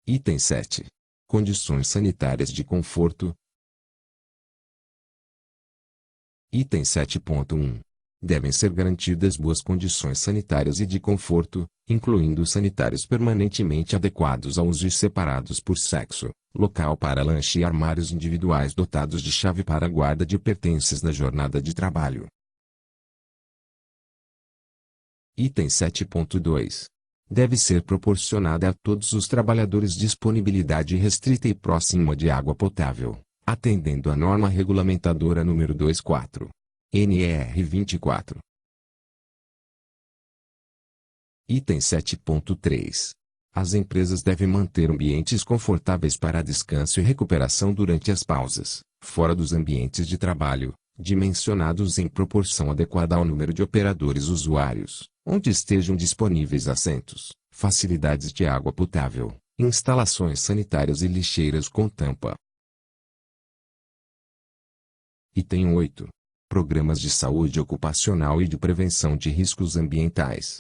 Item 7. Condições sanitárias de conforto. Item 7.1. Devem ser garantidas boas condições sanitárias e de conforto, incluindo sanitários permanentemente adequados a uso e separados por sexo, local para lanche e armários individuais dotados de chave para guarda de pertences na jornada de trabalho. Item 7.2. Deve ser proporcionada a todos os trabalhadores disponibilidade restrita e próxima de água potável, atendendo à norma regulamentadora número 24. NER 24. Item 7.3. As empresas devem manter ambientes confortáveis para descanso e recuperação durante as pausas, fora dos ambientes de trabalho, dimensionados em proporção adequada ao número de operadores usuários, onde estejam disponíveis assentos, facilidades de água potável, instalações sanitárias e lixeiras com tampa. Item 8. Programas de saúde ocupacional e de prevenção de riscos ambientais.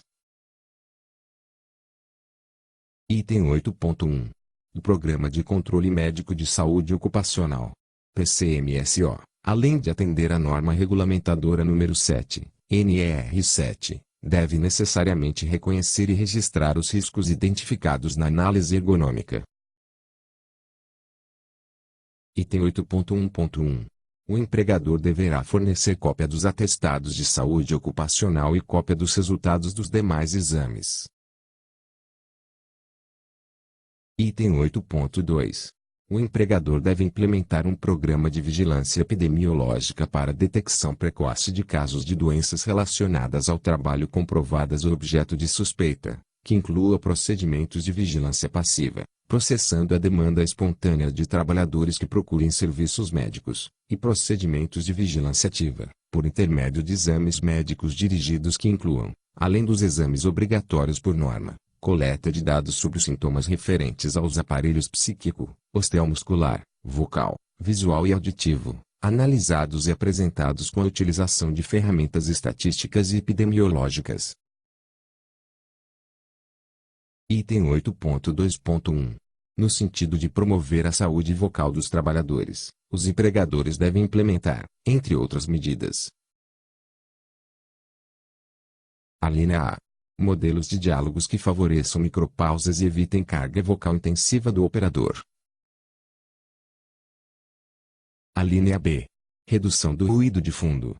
Item 8.1. Do Programa de Controle Médico de Saúde Ocupacional, PCMSO, além de atender à norma regulamentadora número 7, NER 7, deve necessariamente reconhecer e registrar os riscos identificados na análise ergonômica. Item 8.1.1. O empregador deverá fornecer cópia dos atestados de saúde ocupacional e cópia dos resultados dos demais exames. Item 8.2. O empregador deve implementar um programa de vigilância epidemiológica para detecção precoce de casos de doenças relacionadas ao trabalho comprovadas ou objeto de suspeita, que inclua procedimentos de vigilância passiva, processando a demanda espontânea de trabalhadores que procurem serviços médicos, e procedimentos de vigilância ativa, por intermédio de exames médicos dirigidos que incluam, além dos exames obrigatórios por norma, coleta de dados sobre os sintomas referentes aos aparelhos psíquico, osteomuscular, vocal, visual e auditivo, analisados e apresentados com a utilização de ferramentas estatísticas e epidemiológicas. Item 8.2.1. No sentido de promover a saúde vocal dos trabalhadores, os empregadores devem implementar, entre outras medidas: a linha A. Modelos de diálogos que favoreçam micropausas e evitem carga vocal intensiva do operador. A linha B. Redução do ruído de fundo.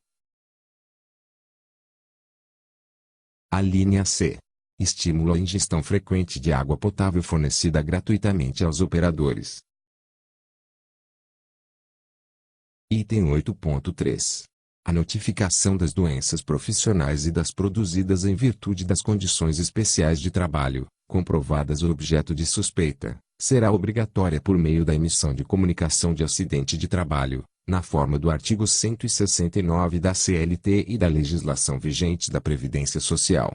A linha C. Estímulo à ingestão frequente de água potável fornecida gratuitamente aos operadores. Item 8.3. A notificação das doenças profissionais e das produzidas em virtude das condições especiais de trabalho, comprovadas ou objeto de suspeita, será obrigatória por meio da emissão de comunicação de acidente de trabalho, na forma do artigo 169 da CLT e da legislação vigente da Previdência Social.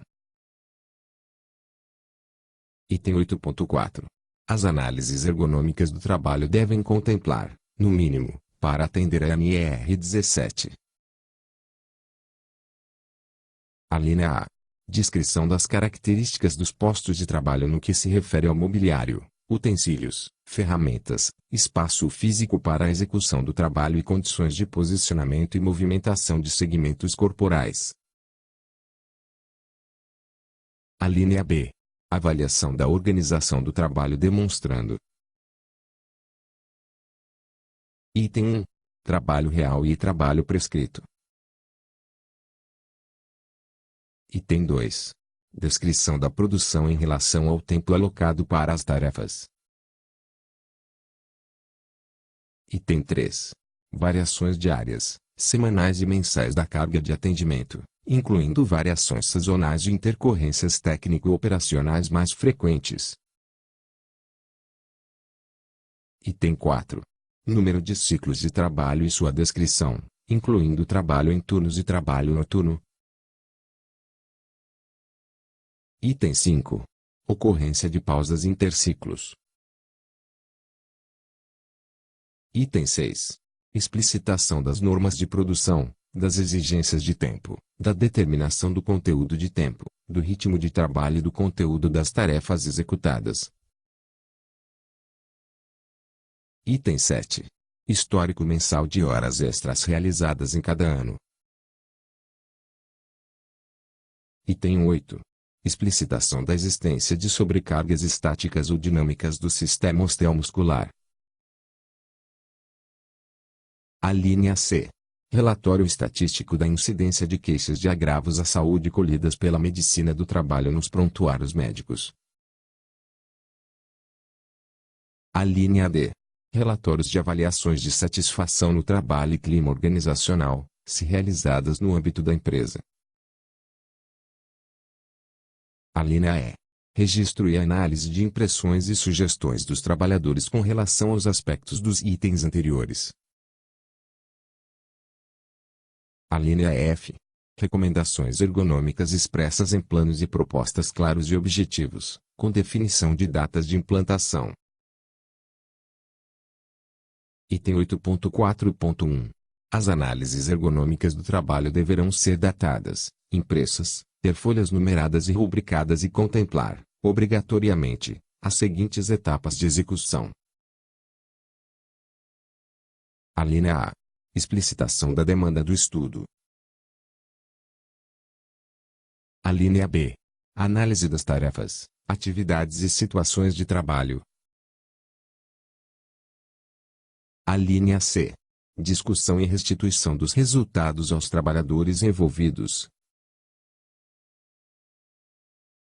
Item 8.4. As análises ergonômicas do trabalho devem contemplar, no mínimo, para atender a ANR 17. A linha A. Descrição das características dos postos de trabalho no que se refere ao mobiliário, utensílios, ferramentas, espaço físico para a execução do trabalho e condições de posicionamento e movimentação de segmentos corporais. A linha B. Avaliação da organização do trabalho demonstrando. Item 1. Trabalho real e trabalho prescrito. Item 2. Descrição da produção em relação ao tempo alocado para as tarefas. Item 3. Variações diárias, semanais e mensais da carga de atendimento, incluindo variações sazonais de intercorrências técnico-operacionais mais frequentes. Item 4. Número de ciclos de trabalho e sua descrição, incluindo trabalho em turnos e trabalho noturno. Item 5. Ocorrência de pausas interciclos. Item 6. Explicitação das normas de produção, das exigências de tempo, da determinação do conteúdo de tempo, do ritmo de trabalho e do conteúdo das tarefas executadas. Item 7. Histórico mensal de horas extras realizadas em cada ano. Item 8. Explicitação da existência de sobrecargas estáticas ou dinâmicas do sistema osteomuscular. A linha C. Relatório estatístico da incidência de queixas de agravos à saúde colhidas pela medicina do trabalho nos prontuários médicos. A linha D. Relatórios de avaliações de satisfação no trabalho e clima organizacional, se realizadas no âmbito da empresa. A linha E. Registro e análise de impressões e sugestões dos trabalhadores com relação aos aspectos dos itens anteriores. A linha F. Recomendações ergonômicas expressas em planos e propostas claros e objetivos, com definição de datas de implantação. Item 8.4.1. As análises ergonômicas do trabalho deverão ser datadas, impressas, ter folhas numeradas e rubricadas e contemplar, obrigatoriamente, as seguintes etapas de execução. A linha A. Explicitação da demanda do estudo. A linha B. Análise das tarefas, atividades e situações de trabalho. A Alínea C. Discussão e restituição dos resultados aos trabalhadores envolvidos.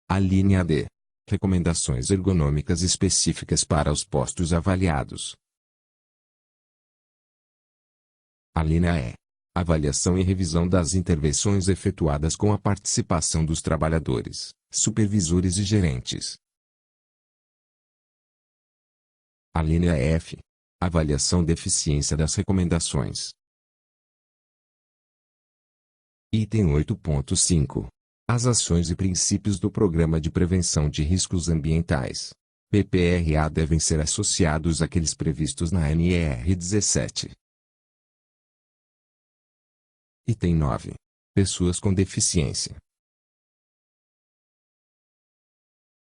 Alínea D. Recomendações ergonômicas específicas para os postos avaliados. Alínea E. Avaliação e revisão das intervenções efetuadas com a participação dos trabalhadores, supervisores e gerentes. Alínea F. Avaliação de eficiência das recomendações. Item 8.5. As ações e princípios do Programa de Prevenção de Riscos Ambientais, PPRA, devem ser associados àqueles previstos na NER 17. Item 9. Pessoas com deficiência.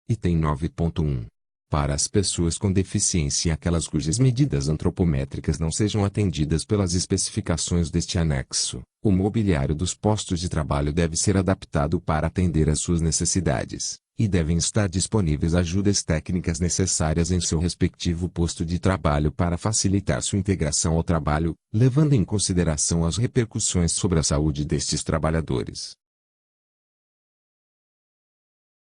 Item 9.1. Para as pessoas com deficiência e aquelas cujas medidas antropométricas não sejam atendidas pelas especificações deste anexo, o mobiliário dos postos de trabalho deve ser adaptado para atender às suas necessidades, e devem estar disponíveis ajudas técnicas necessárias em seu respectivo posto de trabalho para facilitar sua integração ao trabalho, levando em consideração as repercussões sobre a saúde destes trabalhadores.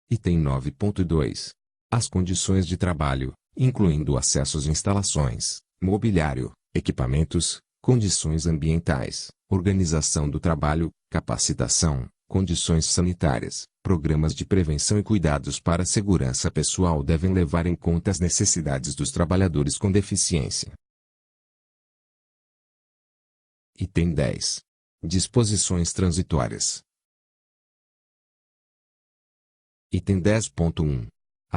Item 9.2. As condições de trabalho, incluindo acesso às instalações, mobiliário, equipamentos, condições ambientais, organização do trabalho, capacitação, condições sanitárias, programas de prevenção e cuidados para a segurança pessoal devem levar em conta as necessidades dos trabalhadores com deficiência. Item 10. Disposições transitórias. Item 10.1.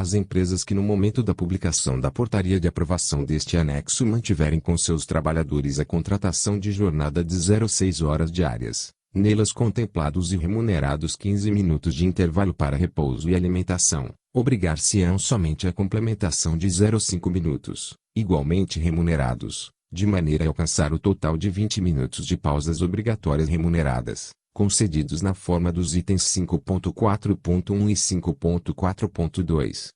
As empresas que no momento da publicação da portaria de aprovação deste anexo mantiverem com seus trabalhadores a contratação de jornada de 0,6 horas diárias, nelas contemplados e remunerados 15 minutos de intervalo para repouso e alimentação, obrigar-se-ão somente à complementação de 0,5 minutos, igualmente remunerados, de maneira a alcançar o total de 20 minutos de pausas obrigatórias remuneradas, concedidos na forma dos itens 5.4.1 e 5.4.2.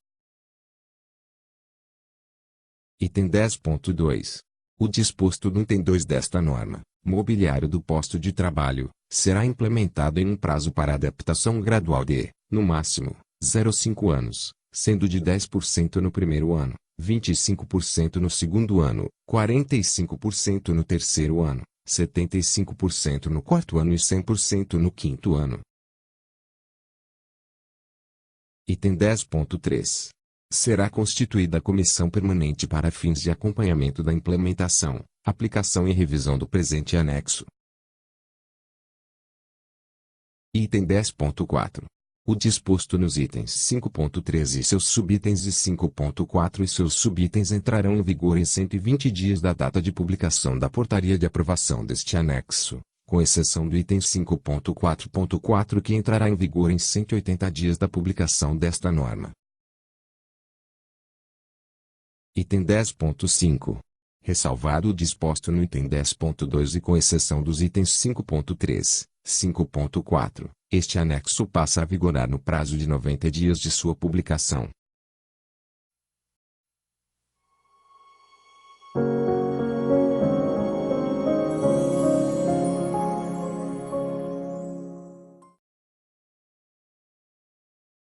Item 10.2. O disposto no item 2 desta norma, mobiliário do posto de trabalho, será implementado em um prazo para adaptação gradual de, no máximo, 0,5 anos, sendo de 10% no primeiro ano, 25% no segundo ano, 45% no terceiro ano, 75% no quarto ano e 100% no quinto ano. Item 10.3. Será constituída a comissão permanente para fins de acompanhamento da implementação, aplicação e revisão do presente anexo. Item 10.4. O disposto nos itens 5.3 e seus subitens e 5.4 e seus subitens entrarão em vigor em 120 dias da data de publicação da portaria de aprovação deste anexo, com exceção do item 5.4.4 que entrará em vigor em 180 dias da publicação desta norma. Item 10.5. Ressalvado o disposto no item 10.2 e com exceção dos itens 5.3, 5.4, este anexo passa a vigorar no prazo de 90 dias de sua publicação.